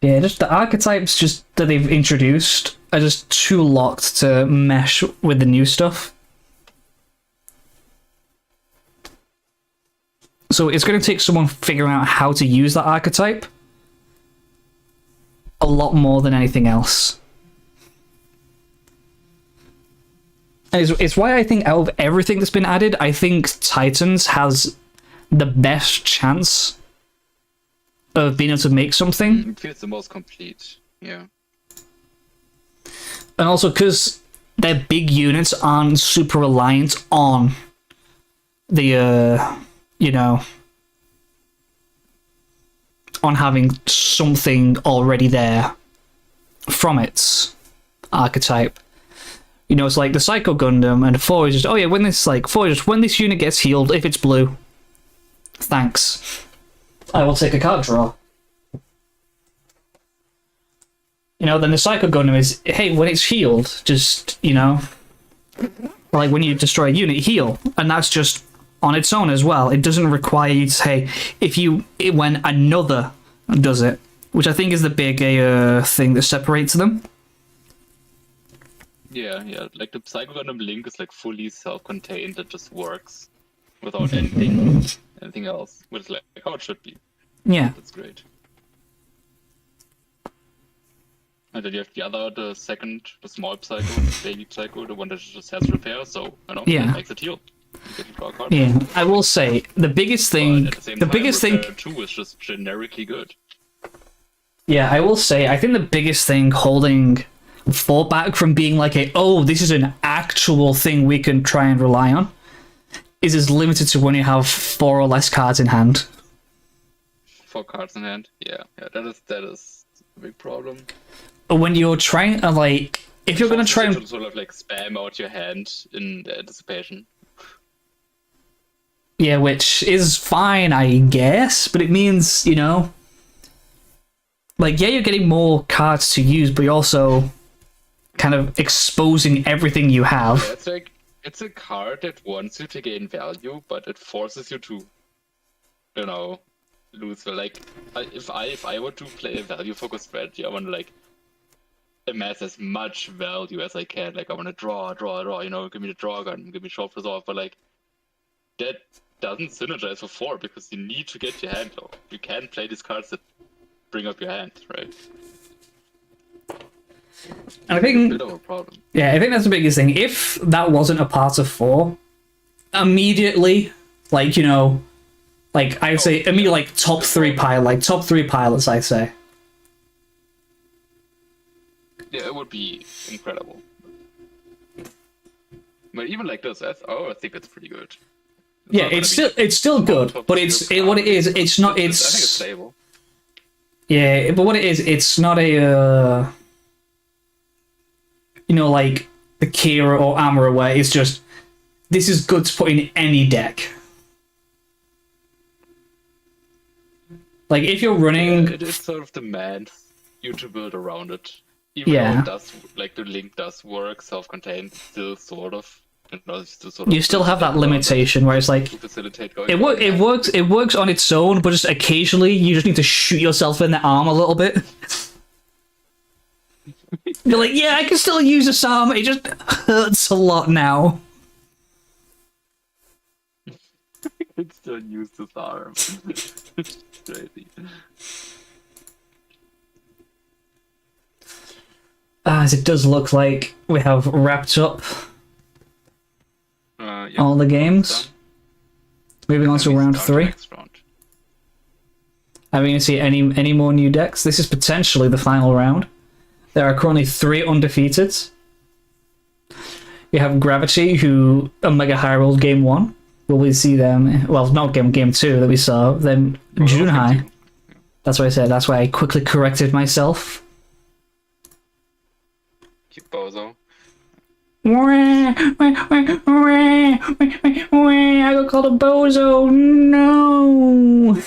A: Yeah, just the archetypes just that they've introduced are just too locked to mesh with the new stuff. So it's going to take someone figuring out how to use that archetype a lot more than anything else. And it's why I think out of everything that's been added, I think Titans has the best chance of being able to make something.
D: It feels the most complete, yeah.
A: And also because their big units aren't super reliant on the, you know, on having something already there from its archetype. You know, it's like the Psycho Gundam and the 4 is just, oh yeah, when this unit gets healed, if it's blue, thanks. I will take a card draw. You know, then the Psycho Gundam is, hey, when it's healed, just, you know, like when you destroy a unit, heal. And that's just on its own as well. It doesn't require you to say, when another does it, which I think is the big thing that separates them.
D: Yeah, like the Psycho Gundam Link is like fully self-contained, it just works without anything else, which is like how it should be.
A: Yeah.
D: That's great. And then you have the second, the small Psycho, the baby Psycho, the one that just has repair, so, you know,
A: Yeah.
D: it makes it heal. You get to draw a card.
A: Yeah, I will say, the biggest thing...
D: But at the same time, repair 2 is just generically good.
A: Yeah, I will say, I think the biggest thing holding 4 back from being like this is an actual thing we can try and rely on, is it's limited to when you have 4 or less cards in hand.
D: 4 cards in hand, yeah, that is a big problem.
A: When you're trying to, like, if you're going to try and...
D: sort of like spam out your hand in the anticipation.
A: Yeah, which is fine, I guess, but it means, you know... Like, yeah, you're getting more cards to use, but you're also kind of exposing everything you have.
D: Yeah, it's like, it's a card that wants you to gain value, but it forces you to, you know, lose. Like, if I were to play a value-focused strategy, I want to, like, amass as much value as I can. Like, I want to draw, you know, give me the draw gun, give me short resolve, but, like, that doesn't synergize for 4 because you need to get your hand low. You can't play these cards that bring up your hand, right?
A: And I think...
D: It's a bit of a problem.
A: Yeah, I think that's the biggest thing. If that wasn't a part of 4, immediately, like, you know, like, I'd say, immediately, like, top 3 pilots, I'd say.
D: Yeah, it would be incredible. But even like this, I think it's pretty good.
A: Yeah, it's still good, but it's not.
D: I think it's stable.
A: Yeah, but what it is, it's not a you know, like the Kira or Amara, where it's just this is good to put in any deck. Like if you're running,
D: it sort of demands you to build around it. Even though it does, like the link does work, self-contained, still sort of. You
A: still have that limitation where it's like it works on its own, but just occasionally you just need to shoot yourself in the arm a little bit. You're like, yeah, I can still use this arm. It just hurts a lot now.
D: I can still use this arm. It's crazy.
A: As it does look like we have wrapped up all the games. Moving on to round 3. Are we going to see any more new decks? This is potentially the final round. There are currently 3 undefeated. We have Gravity, who Omega High rolled game 1. Will we see them? Well, not game 2 that we saw. Then Junhai. That's what I said. That's why I quickly corrected myself.
D: Keep Bozo.
A: I got called a bozo. No.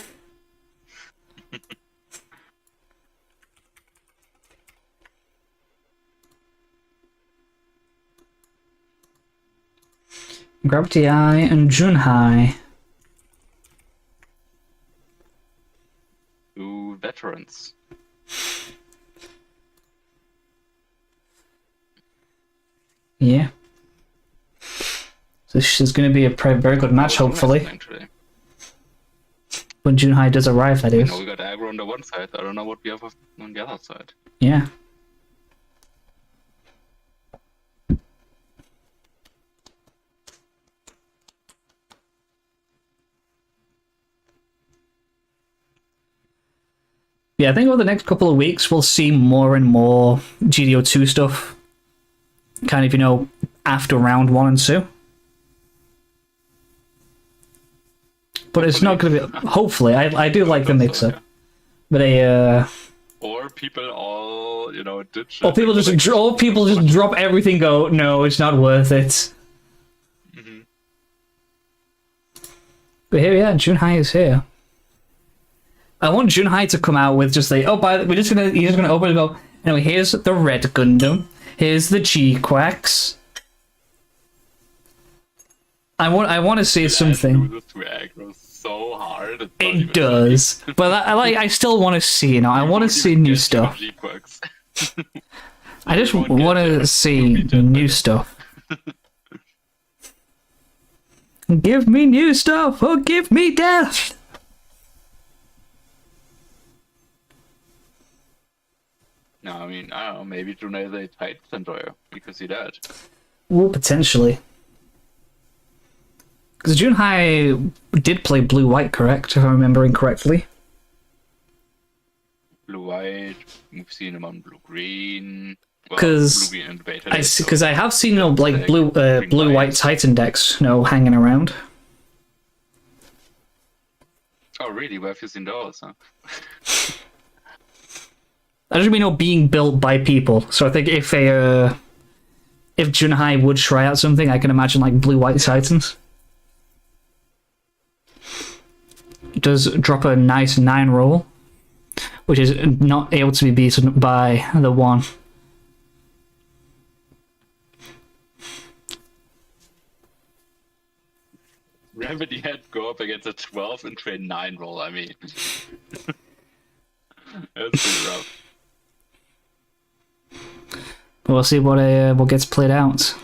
A: Gravity Eye and Junhai.
D: 2 veterans.
A: Yeah. So this is going to be a very good match, hopefully.
D: Actually.
A: When Junhai does arrive, that
D: I
A: is.
D: know we got aggro on the one side. I don't know what we have on the other side.
A: Yeah. Yeah, I think over the next couple of weeks we'll see more and more GDO2 stuff. Kind of, you know, after round 1 and 2. But it's not going to be... Hopefully, I do like the mix-up. But
D: Or people all, you know, ditch.
A: or people just drop everything. Go, no, it's not worth it.
D: Mm-hmm.
A: But here, yeah, Junhai is here. I want Junhai to come out with just like, he's just gonna open and go. Anyway, here's the red Gundam. Here's the G-Quacks. I want to see something.
D: So hard.
A: It does, but I still want to see. You know, I want to see new stuff. I just want to see new stuff. Give me new stuff, or give me death.
D: No, I mean, I don't know, maybe Junai is a Titan Enjoyer. We could see that.
A: Well, potentially. Because Junhai did play blue-white, correct? If I'm remembering correctly.
D: Blue-white, we've seen him on blue-green.
A: Because
D: well,
A: I have seen like blue-white Titan decks, hanging around.
D: Oh, really? Where have you seen those, huh?
A: I just mean being built by people. So I think if Junhai would try out something, I can imagine like blue-white Titans. It does drop a nice 9 roll, which is not able to be beaten by the 1.
D: Remedy had go up against a 12 into a 9 roll, I mean. That's pretty rough.
A: We'll see what gets played out.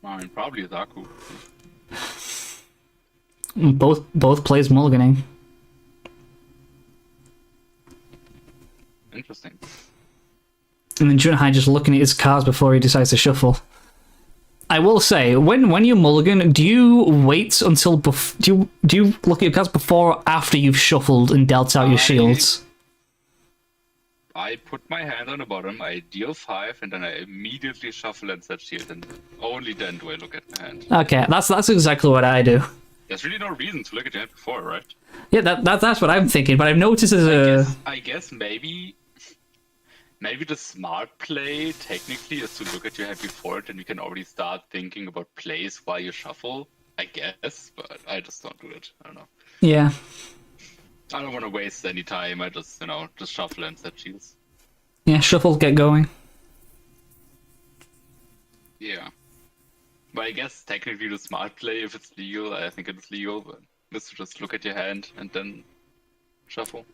D: I mean, probably Zaku.
A: Both plays mulliganing.
D: Interesting.
A: And then Junhai just looking at his cards before he decides to shuffle. I will say, when you mulligan, do you wait until do you look at your cards before or after you've shuffled and dealt out your shields?
D: I put my hand on the bottom, I deal 5, and then I immediately shuffle and set shield, and only then do I look at my hand.
A: Okay, that's exactly what I do.
D: There's really no reason to look at your hand before, right?
A: Yeah, that's what I'm thinking, but I've noticed
D: I guess maybe the smart play technically is to look at your hand before it, and you can already start thinking about plays while you shuffle. I guess, but I just don't do it. I don't know.
A: Yeah.
D: I don't want to waste any time. I just, just shuffle and set shields.
A: Yeah, shuffle, get going.
D: Yeah. But I guess technically the smart play, if it's legal, I think it's legal, but is to just look at your hand and then shuffle.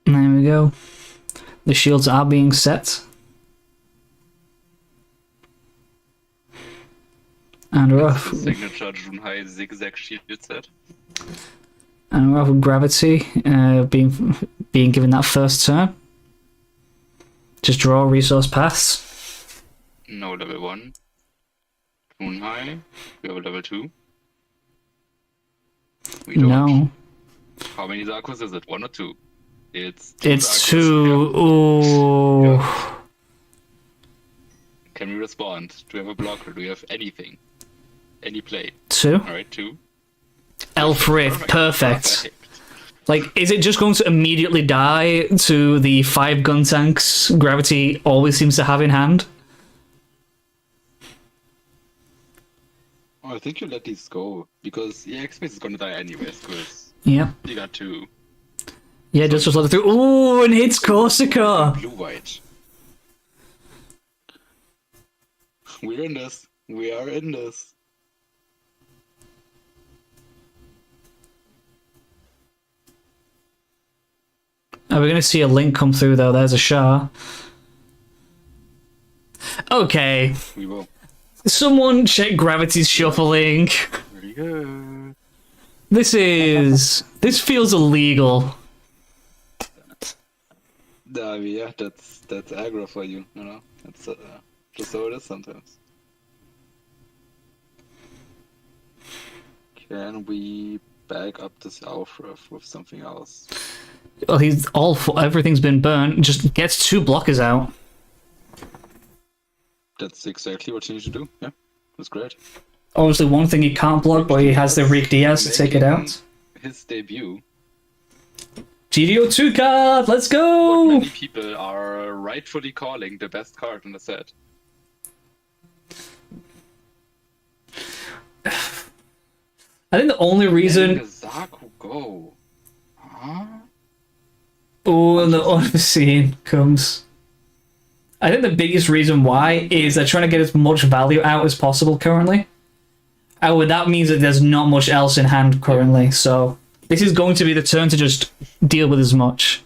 A: There we go. The shields are being set. And we're off.
D: Signature Junhai zigzag shield set.
A: And we're off with Gravity, being given that first turn. Just draw a resource pass.
D: No level 1. Junhai, we have a level 2. We don't.
A: No.
D: How many Zarkos is it? 1 or 2? It's
A: It's
D: Zarkos.
A: 2.
D: Yeah.
A: Ooh.
D: Yeah. Can we respond? Do we have a blocker? Do we have anything? Any play?
A: 2.
D: Alright, 2.
A: Elfrith, perfect. Like, is it just going to immediately die to the 5 gun tanks Gravity always seems to have in hand?
D: Oh, I think you let these go, because X-Space is gonna die anyways, because
A: Yep.
D: you got 2.
A: Yeah, just let it through. Ooh, and hits Corsica!
D: Blue-white. We're in this. We are in this.
A: Are we going to see a link come through, though? There's a Shah. Okay.
D: We will.
A: Someone check Gravity's shuffling.
D: Very good.
A: This feels illegal.
D: Yeah, that's aggro for you, you know? That's just how it is sometimes. Can we back up this Alfred with something else?
A: Well, everything's been burnt. Just gets 2 blockers out.
D: That's exactly what you need to do. Yeah, that's great.
A: Obviously, one thing he can't block, but he has the Rick Diaz to take it out.
D: His debut.
A: GDO2 card, let's
D: What
A: go!
D: many people are rightfully calling the best card in the set.
A: I think the only reason.
D: Letting the Zaku go. Huh?
A: Oh, and the other scene comes. I think the biggest reason why is they're trying to get as much value out as possible currently. And that means that there's not much else in hand currently, so this is going to be the turn to just deal with as much.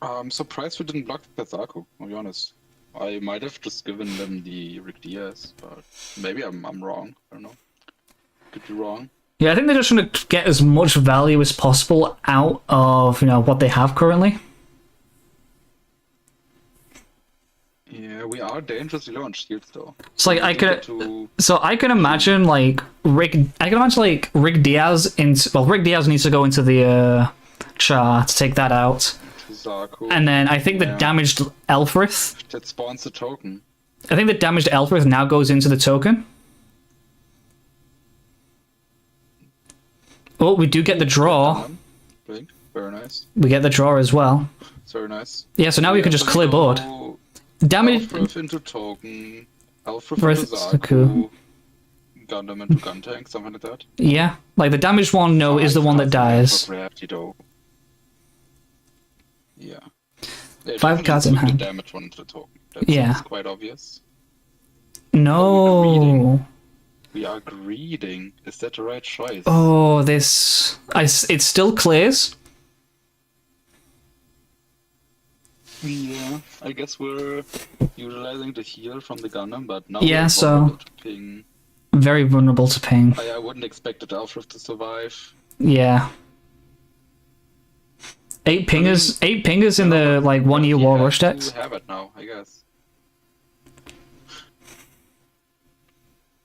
D: I'm surprised we didn't block the Zaku, I'll be honest. I might have just given them the Rick Diaz, but maybe I'm wrong. I don't know. Could be wrong.
A: Yeah, I think they're just trying to get as much value as possible out of, what they have currently.
D: Yeah, we are dangerously low on shields though.
A: It's like I can imagine Rick Rick Diaz Rick Diaz needs to go into the char to take that out.
D: Zaku.
A: And then I think the damaged Elfrith.
D: That spawns the token.
A: I think the damaged Elfrith now goes into the token. Oh, we do get the draw.
D: Blink. Very nice.
A: We get the draw as well.
D: It's very nice.
A: Yeah, so now we can just clear board. Damage.
D: Alfred into token. Alfred
A: Versus
D: into Zaku. Gundam into gun tank, something like that.
A: Yeah, like the damaged one, is the one that dies.
D: Yeah.
A: 5 cards in hand.
D: The damaged one into the token. That's quite obvious.
A: No.
D: We are greeding. Is that the right choice?
A: Oh, it still clears.
D: Yeah, I guess we're utilizing the heal from the Gundam, but now
A: Yeah,
D: we're
A: so
D: vulnerable to ping.
A: very vulnerable to ping.
D: I wouldn't expect the Alfred to survive.
A: Yeah. 8 pingers in the 1 year war rush decks.
D: We have it now, I guess.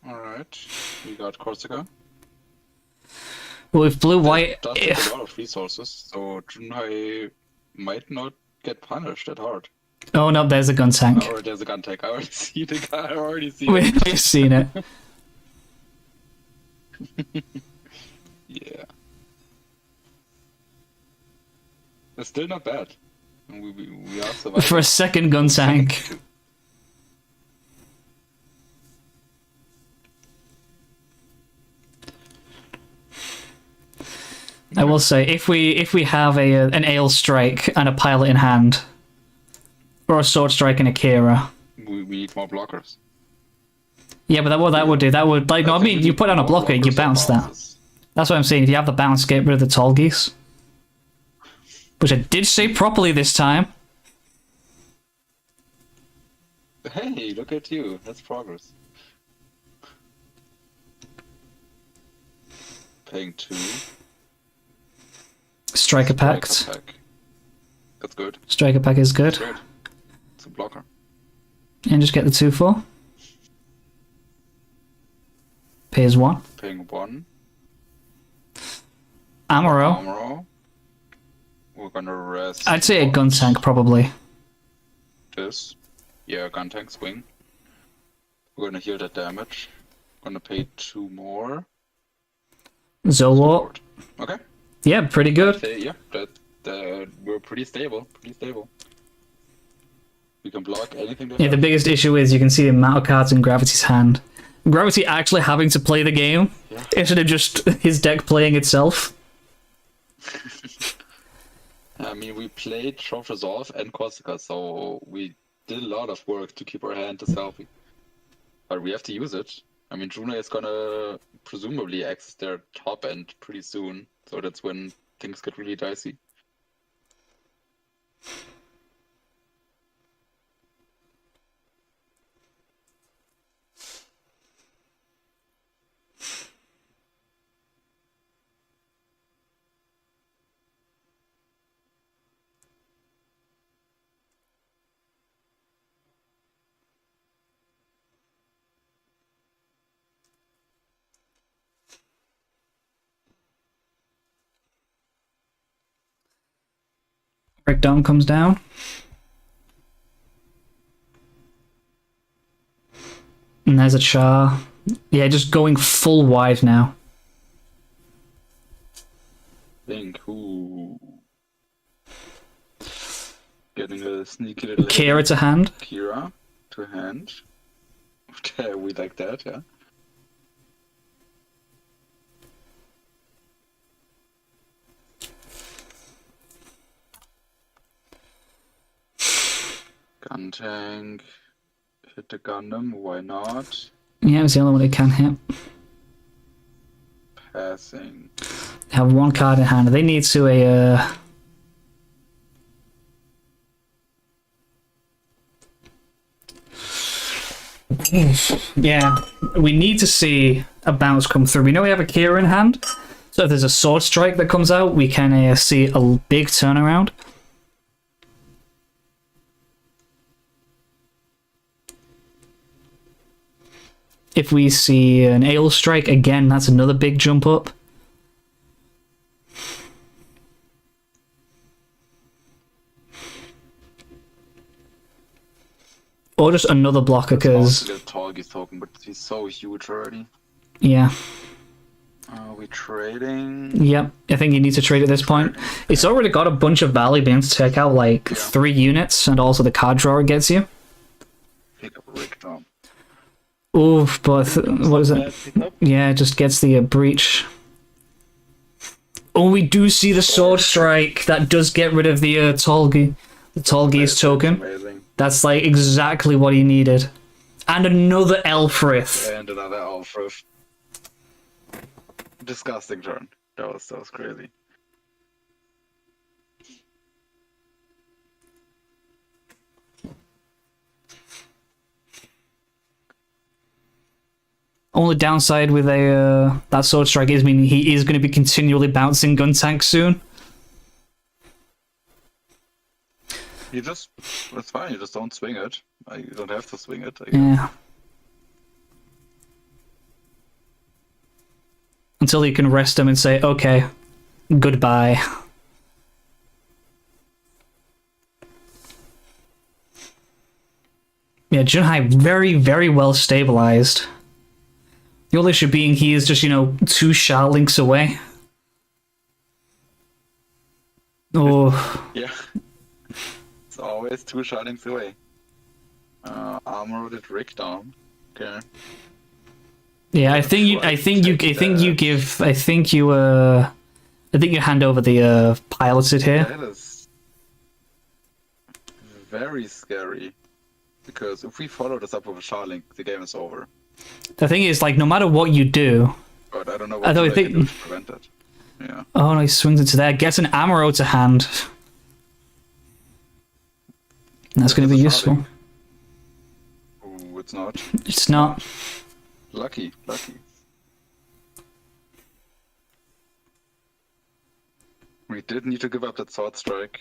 D: Alright, we got Corsica.
A: Well, with blue white,
D: Does take a lot of resources, so Junhai might not get punished that hard.
A: Oh no, there's a gun tank.
D: Oh, there's a gun tank. I already see the guy. I already see
A: We've seen it.
D: Yeah. It's still not bad. We are surviving.
A: For a second gun tank. I will say, if we have an Ale Strike and a pilot in hand, or a Sword Strike and a Kira.
D: We need more blockers.
A: Yeah, but what that would do, you put down a blocker, you bounce that. That's what I'm saying, if you have the bounce, get rid of the tall geese. Which I did say properly this time.
D: Hey, look at you. That's progress. Paying 2.
A: Striker Pact.
D: That's good.
A: Striker Pack is good.
D: Great. It's a blocker.
A: And just get the 2-4. Pays 1.
D: Paying 1.
A: Amaro.
D: Amaro. We're gonna rest.
A: I'd say a
D: what?
A: gun tank, probably.
D: This. Yeah, gun tank swing. We're gonna heal that damage. Gonna pay 2 more.
A: Zolot.
D: Support. Okay.
A: Yeah, pretty good.
D: Yeah, that we're pretty stable. Pretty stable. We can block anything that
A: Yeah, the biggest issue is you can see the amount of cards in Gravity's hand. Gravity actually having to play the game instead of just his deck playing itself.
D: I mean, we played Short Resolve and Corsica, so we did a lot of work to keep our hand this healthy. But we have to use it. I mean, Juna is gonna presumably access their top end pretty soon, so that's when things get really dicey.
A: Breakdown comes down. And there's a Char. Yeah, just going full wide now.
D: Think who getting a sneaky little
A: Kira to hand.
D: Kira to hand. We like that, yeah. Gun tank. Hit the Gundam, why not?
A: Yeah, it's the only one it can hit.
D: Passing.
A: They have one card in hand. They need to yeah, we need to see a bounce come through. We know we have a Kira in hand, so if there's a Sword Strike that comes out, we can see a big turnaround. If we see an Ale Strike, again, that's another big jump up. Or just another blocker, because...
D: Tallgie's token, but he's so huge already.
A: Yeah.
D: Are we trading?
A: Yep, I think you need to trade at this point. It's already got a bunch of value being able to take out like 3 units, and also the card drawer it gets you.
D: Pick up Richter.
A: Oof, but what is it? Yeah, it just gets the breach. Oh, we do see the Sword Strike. That does get rid of the Tallgie's token.
D: Amazing.
A: That's like exactly what he needed. And another Elfrith.
D: And another Alfred. Disgusting turn. That was crazy.
A: Only downside with a that Sword Strike is meaning he is going to be continually bouncing gun tank soon.
D: That's fine, you just don't swing it. You don't have to swing it.
A: Yeah. Until you can rest him and say, okay, goodbye. Yeah, Junhai very, very well stabilized. The only issue being he is just, 2 Shard links away. Oh.
D: Yeah. It's always 2 shardings away. Armor did Rick down. Okay.
A: Yeah, I think you hand over the piloted here.
D: That is very scary. Because if we follow this up with a shard link, the game is over.
A: The thing is, like, no matter what you do...
D: But I don't know what I can do to prevent it. Yeah.
A: Oh no, he swings into there. Gets an Amaro to hand. And that's going to be useful.
D: Ooh, it's not.
A: It's not.
D: Lucky. We did need to give up that Sword Strike.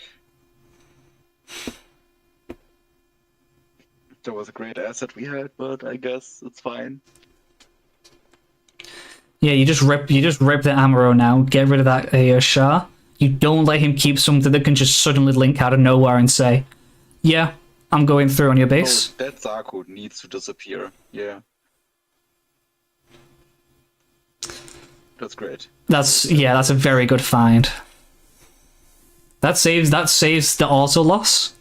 D: That was a great asset we had, but I guess it's fine.
A: Yeah, you just rip the Amaro now. Get rid of that Shah. You don't let him keep something that can just suddenly link out of nowhere and say, "Yeah, I'm going through on your base."
D: Oh, that Zaku needs to disappear. Yeah. That's great.
A: That's a very good find. That saves the auto loss.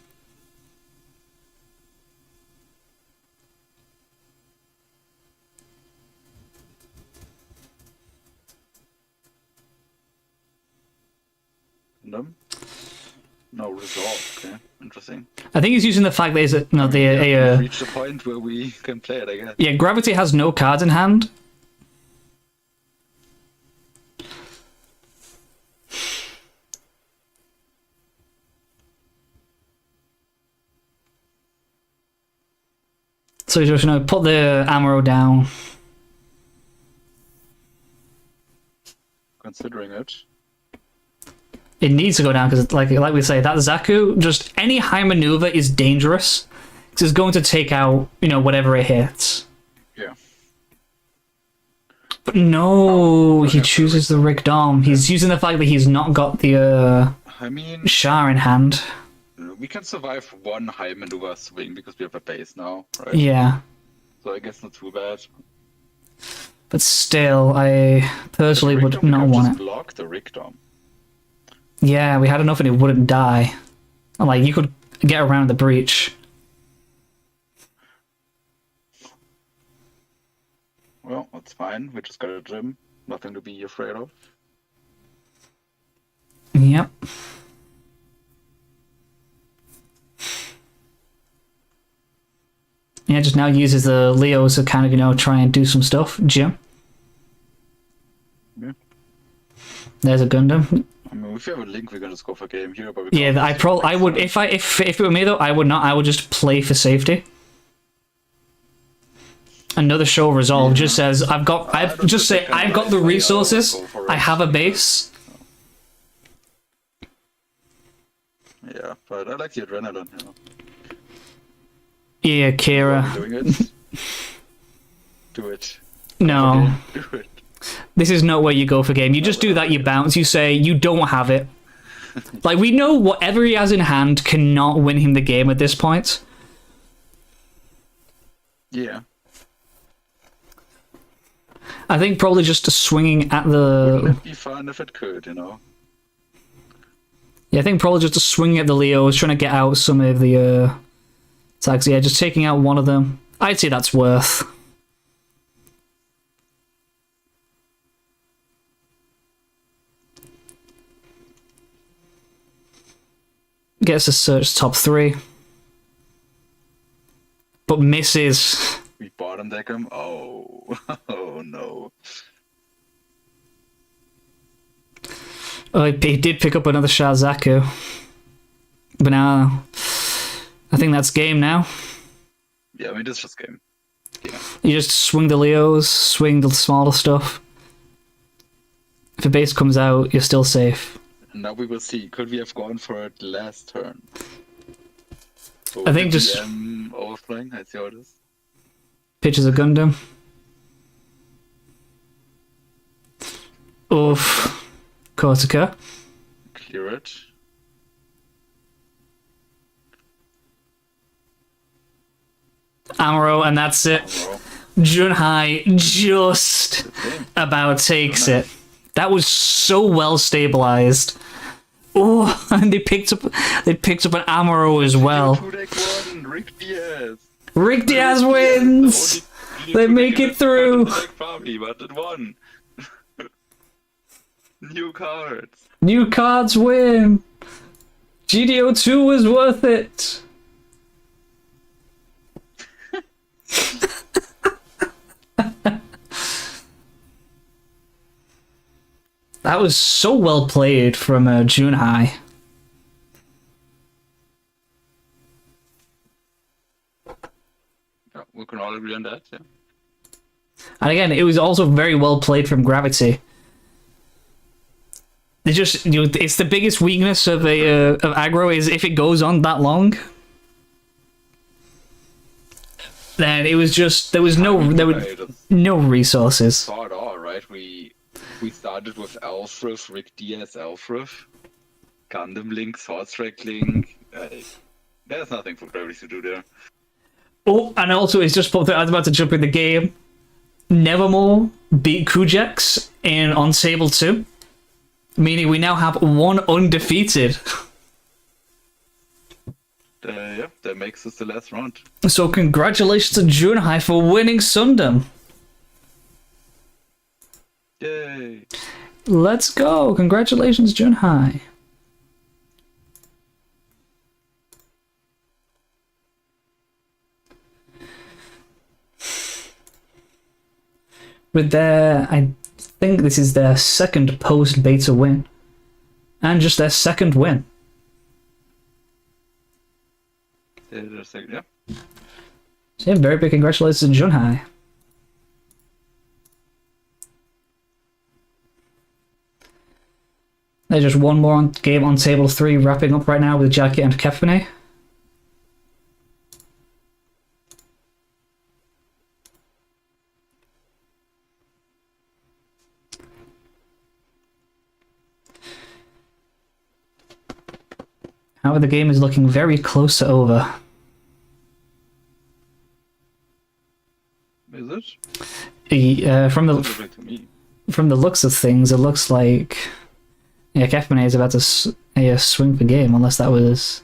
D: Gundam? No resolve. Okay, interesting.
A: I think he's using the fact that
D: We've reached a point where we can play it, I guess.
A: yeah, Gravity has no cards in hand. So he's just put the Amaro down.
D: Considering it.
A: It needs to go down because, like we say, that Zaku, just any high maneuver is dangerous because it's going to take out, whatever it hits.
D: Yeah.
A: But no, he chooses the Rick Dom. He's using the fact that he's not got the
D: I mean,
A: Shah in hand.
D: we can survive one high maneuver swing because we have a base now, right?
A: Yeah.
D: So I guess not too bad.
A: But still, I personally would not want it.
D: Block the Rickdom.
A: Yeah, we had enough and it wouldn't die. Like, you could get around the breach.
D: Well, that's fine. We just got a gym. Nothing to be afraid of.
A: Yep. Yeah, just now uses the Leos to kind of, try and do some stuff. Jim.
D: Yeah.
A: There's a Gundam.
D: I mean, if you have a link, we're gonna just go for game here. But we
A: Yeah, I would if it were me though, I would not. I would just play for safety. Another show resolve just says I've got the resources. I have a base.
D: Yeah, but I like the adrenaline.
A: Yeah, Kira.
D: Doing it. Do it.
A: No.
D: Do it.
A: This is not where you go for game. You just do that, you bounce, you say, you don't have it. Like, we know whatever he has in hand cannot win him the game at this point.
D: Yeah.
A: I think probably just swinging at
D: Wouldn't
A: the...
D: it be fun if it could,
A: Yeah, I think probably just swinging at the Leos, trying to get out some of the attacks. Yeah, just taking out one of them. I'd say that's worth. Gets to search top 3. But misses.
D: We bottom deck him? Oh. Oh no.
A: Oh, he did pick up another Shazaku. But now, I think that's game now.
D: Yeah, I mean, it's just game. Yeah.
A: You just swing the Leos, swing the smaller stuff. If a base comes out, you're still safe.
D: And now we will see. Could we have gone for it last turn? So
A: I think just...
D: overflowing, I see how it is.
A: Pitches a Gundam. Oof. Cortica.
D: Clear it.
A: Amaro, and that's it.
D: Amaro.
A: Junhai just about takes it. That was so well stabilized. Oh, and they picked up an Amaro as well.
D: Rick Diaz.
A: Rick Diaz wins. They make it through.
D: Probably, but it won. New cards.
A: New cards win. GDO2 was worth it. That was so well played from Junhai.
D: Yeah, we can all agree on that, yeah.
A: And again, it was also very well played from Gravity. They just, it's the biggest weakness of aggro is if it goes on that long. Then it was just there was no resources.
D: Saw it all, right? right? We started with Alfred, Rick Diaz, Alfred, Gundam Link, Sword Strike Link. There's nothing for Gravity to do there.
A: Oh, and also it's just popped out. I was about to jump in the game. Nevermore beat Kujax on Sable 2, meaning we now have one undefeated.
D: Yeah, that makes us the last round.
A: So congratulations to Junhai for winning Sundom.
D: Yay!
A: Let's go. Congratulations, Junhai. With their, I think this is their second post-beta win. And just their second win.
D: Yeah.
A: So yeah, very big congratulations to Junhai. There's just one more game on table 3 wrapping up right now with Jackie and Kefane. However, the game is looking very close to over.
D: Is it?
A: From
D: Doesn't look to me.
A: the looks of things, it looks like Kefane is about to swing for game, unless that was.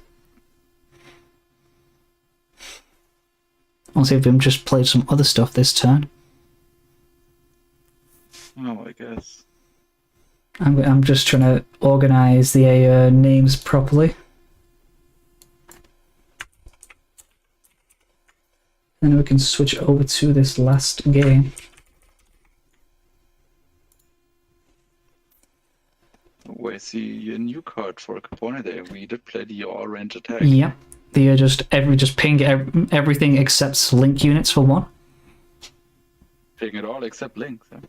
A: I'll see if him just played some other stuff this turn.
D: Oh, I guess.
A: I'm just trying to organize the names properly. Then we can switch over to this last game.
D: Oh, I see a new card for Capone there. We did play the orange attack.
A: Yep. The just ping everything except link units for one.
D: Ping it all except links. Yeah?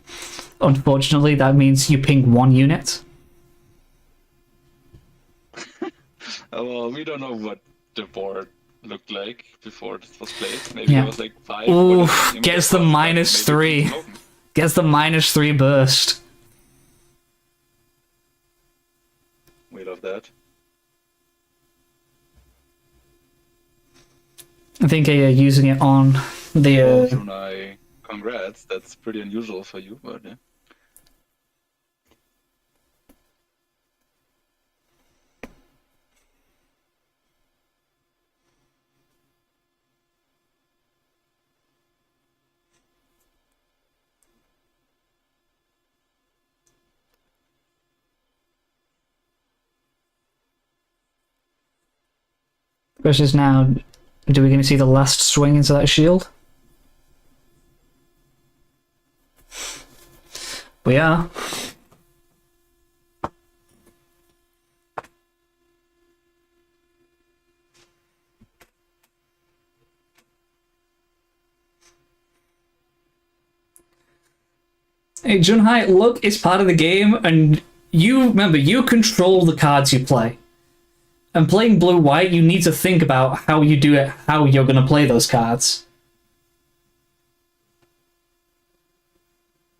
A: Unfortunately, that means you ping one unit.
D: Oh, well, we don't know what the board looked like before this was played. Maybe
A: Yeah.
D: it was like 5.
A: Ooh,
D: but it
A: gets the
D: was
A: -3.
D: maybe
A: Gets the -3 burst.
D: we love that.
A: I think using it on the
D: Junai, congrats. That's pretty unusual for you, but yeah.
A: question is now, do we going to see the last swing into that shield? We are. Hey Junhai, look, it's part of the game, and you remember, you control the cards you play. And playing blue-white, you need to think about how you do it, how you're going to play those cards.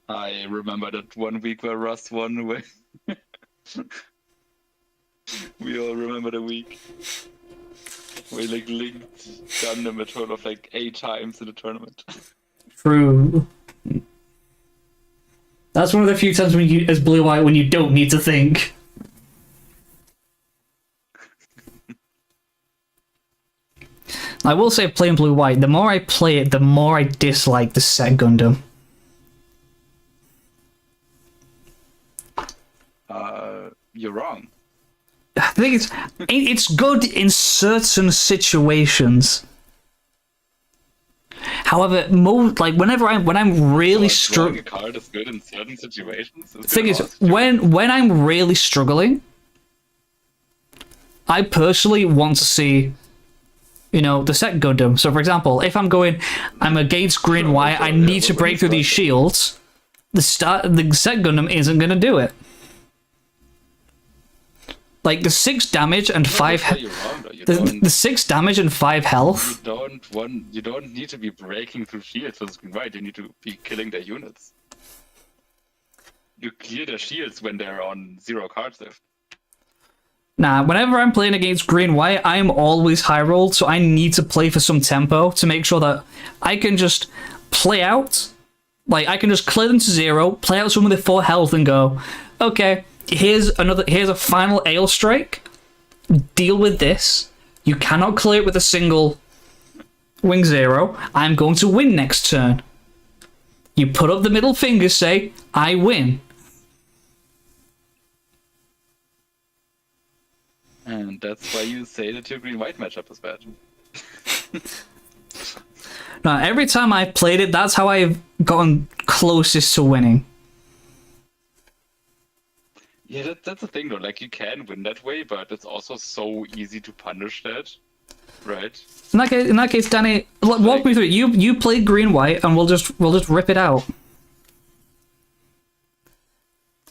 D: I remember that one week where Rust won away. We all remember the week. We like linked Gundam a total of like 8 times in the tournament.
A: True. That's one of the few times when you, as blue-white, when you don't need to think. I will say, playing blue-white, the more I play it, the more I dislike the set Gundam.
D: You're wrong.
A: I think it's good in certain situations. However, when I'm really
D: Drawing
A: struggling,
D: a card is good in certain situations.
A: the thing is, when I'm really struggling, I personally want to see, the set Gundam. So, for example, if I'm against green white, I need to break through these shields. The set Gundam isn't going to do it. Like the 6 damage and 5 the 6 damage and 5 health.
D: You don't need to be breaking through shields for green white. You need to be killing their units. clear their shields when they're on 0 cards left.
A: Nah, whenever I'm playing against green-white, I'm always high-rolled, so I need to play for some tempo to make sure that I can just play out. Like, I can just clear them to 0, play out someone with 4 health and go, okay, here's a final Ale Strike. Deal with this. You cannot clear it with a single wing 0. I'm going to win next turn. You put up the middle finger, say, I win.
D: And that's why you say that your green-white matchup is bad.
A: Now, every time I've played it, that's how I've gotten closest to winning.
D: Yeah, that's the thing though. Like, you can win that way, but it's also so easy to punish that, right?
A: In that case, Danny, walk me through it. You play green-white, and we'll just rip it out.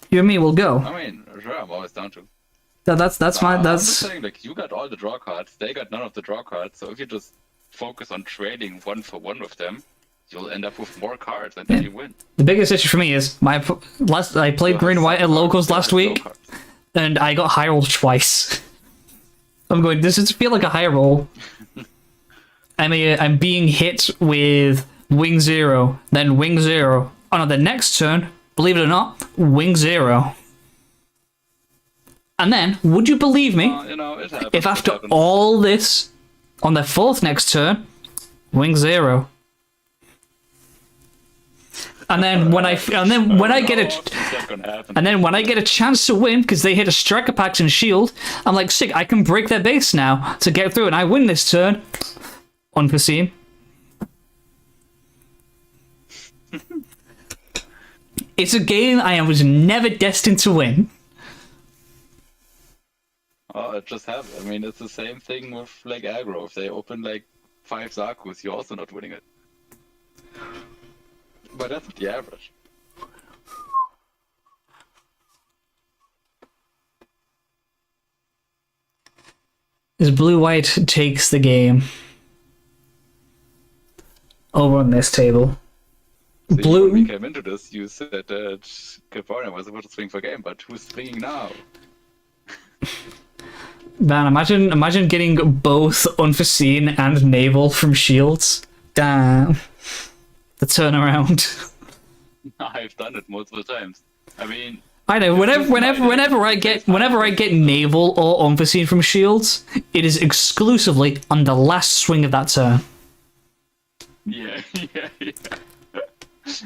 A: You and me will go.
D: I mean, sure, I'm always down to.
A: That's fine.
D: I'm
A: That's
D: just saying, like, you got all the draw cards, they got none of the draw cards, so if you just focus on trading 1-for-1 with them, you'll end up with more cards and then you win.
A: the biggest issue for me is I played green-white at locals last week, and I got high rolled twice. I'm going. This does feel like a high roll. I'm being hit with wing 0, then wing 0. On the next turn, believe it or not, wing 0. And then, would you believe me,
D: It happens,
A: if after all this, on their 4th next turn, wing 0. And then when I get a chance to win because they hit a striker pact and shield, I'm like, sick, I can break their base now to get through, and I win this turn. Unforeseen. It's a game I was never destined to win.
D: Oh, it just happened. I mean, it's the same thing with, like, aggro. If they open, like, 5 Zakus, you're also not winning it. But that's the average.
A: As blue-white takes the game over on this table.
D: So
A: Blue.
D: When we came into this, you said that California was about to swing for game, but who's swinging now?
A: Man, imagine getting both Unforeseen and Naval from shields. Damn. The turnaround.
D: I've done it multiple times. I mean,
A: I know. Whenever I get Naval or Unforeseen from shields, it is exclusively on the last swing of that turn.
D: yeah.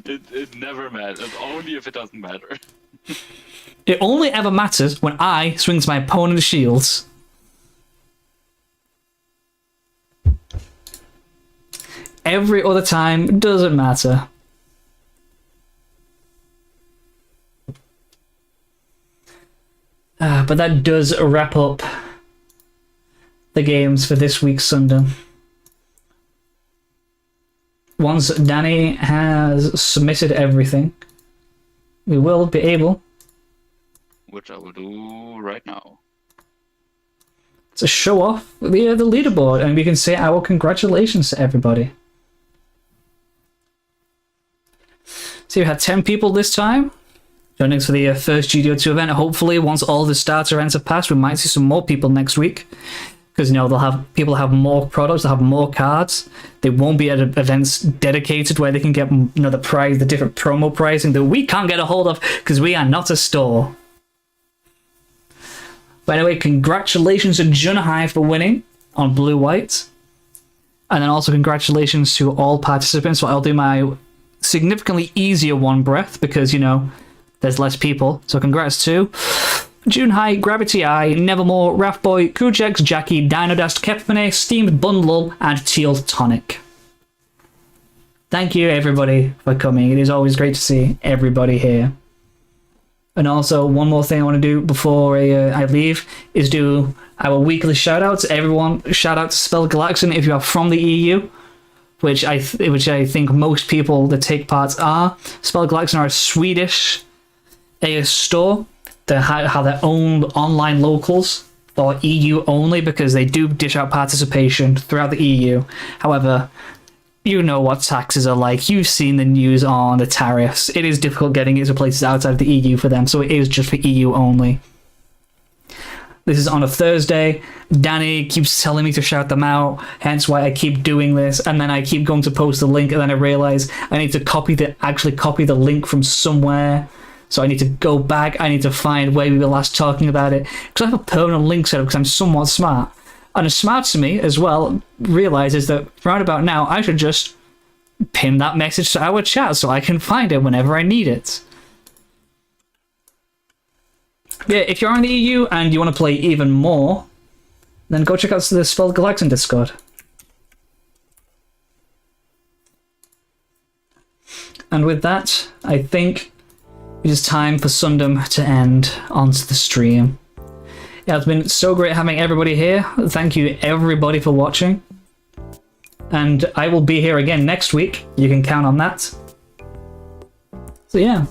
D: It never matters. Only if it doesn't matter.
A: It only ever matters when I swings my opponent's shields. Every other time doesn't matter. But that does wrap up the games for this week's Gundam. Once Danny has submitted everything, we will be able,
D: Which I will do right now.
A: to show off the leaderboard, and we can say our congratulations to everybody. So we had 10 people this time joining us for the first GDO2 event. Hopefully, once all the starter events have passed, we might see some more people next week. Because, people have more products, they'll have more cards. They won't be at events dedicated where they can get, the different promo pricing that we can't get a hold of because we are not a store. But anyway, congratulations to Junhai for winning on blue-white. And then also congratulations to all participants. So I'll do my significantly easier one breath because, there's less people. So congrats to Junhai, Gravity Eye, Nevermore, Rathboy, Kujex, Jackie, Dinodast, Kepmane, Steamed Bundle, and Teal Tonic. Thank you, everybody, for coming. It is always great to see everybody here. And also, one more thing I want to do before I leave is do our weekly shout-outs. Everyone, shout out to Spell Galaxian if you are from the EU, which I think most people that take part are. Spell Galaxian are a Swedish store. They have their own online locals for EU only because they do dish out participation throughout the EU. However, you know what taxes are like. You've seen the news on the tariffs. It is difficult getting it to places outside of the EU for them, so it is just for EU only. This is on a Thursday. Danny keeps telling me to shout them out, hence why I keep doing this, and then I keep going to post the link, and then I realize I need to actually copy the link from somewhere. So I need to go back, I need to find where we were last talking about it, because I have a permanent link set up because I'm somewhat smart. And as smart to me as well realizes that right about now I should just pin that message to our chat so I can find it whenever I need it. Yeah, if you're in the EU and you want to play even more, then go check out the Spell Galaxian Discord. And with that, I think it is time for Sundom to end onto the stream. Yeah, it's been so great having everybody here. Thank you everybody for watching. And I will be here again next week. You can count on that. So yeah,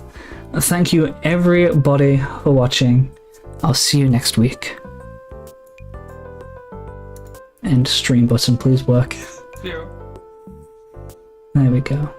A: thank you everybody for watching. I'll see you next week. End stream button, please work.
D: See you.
A: There we go.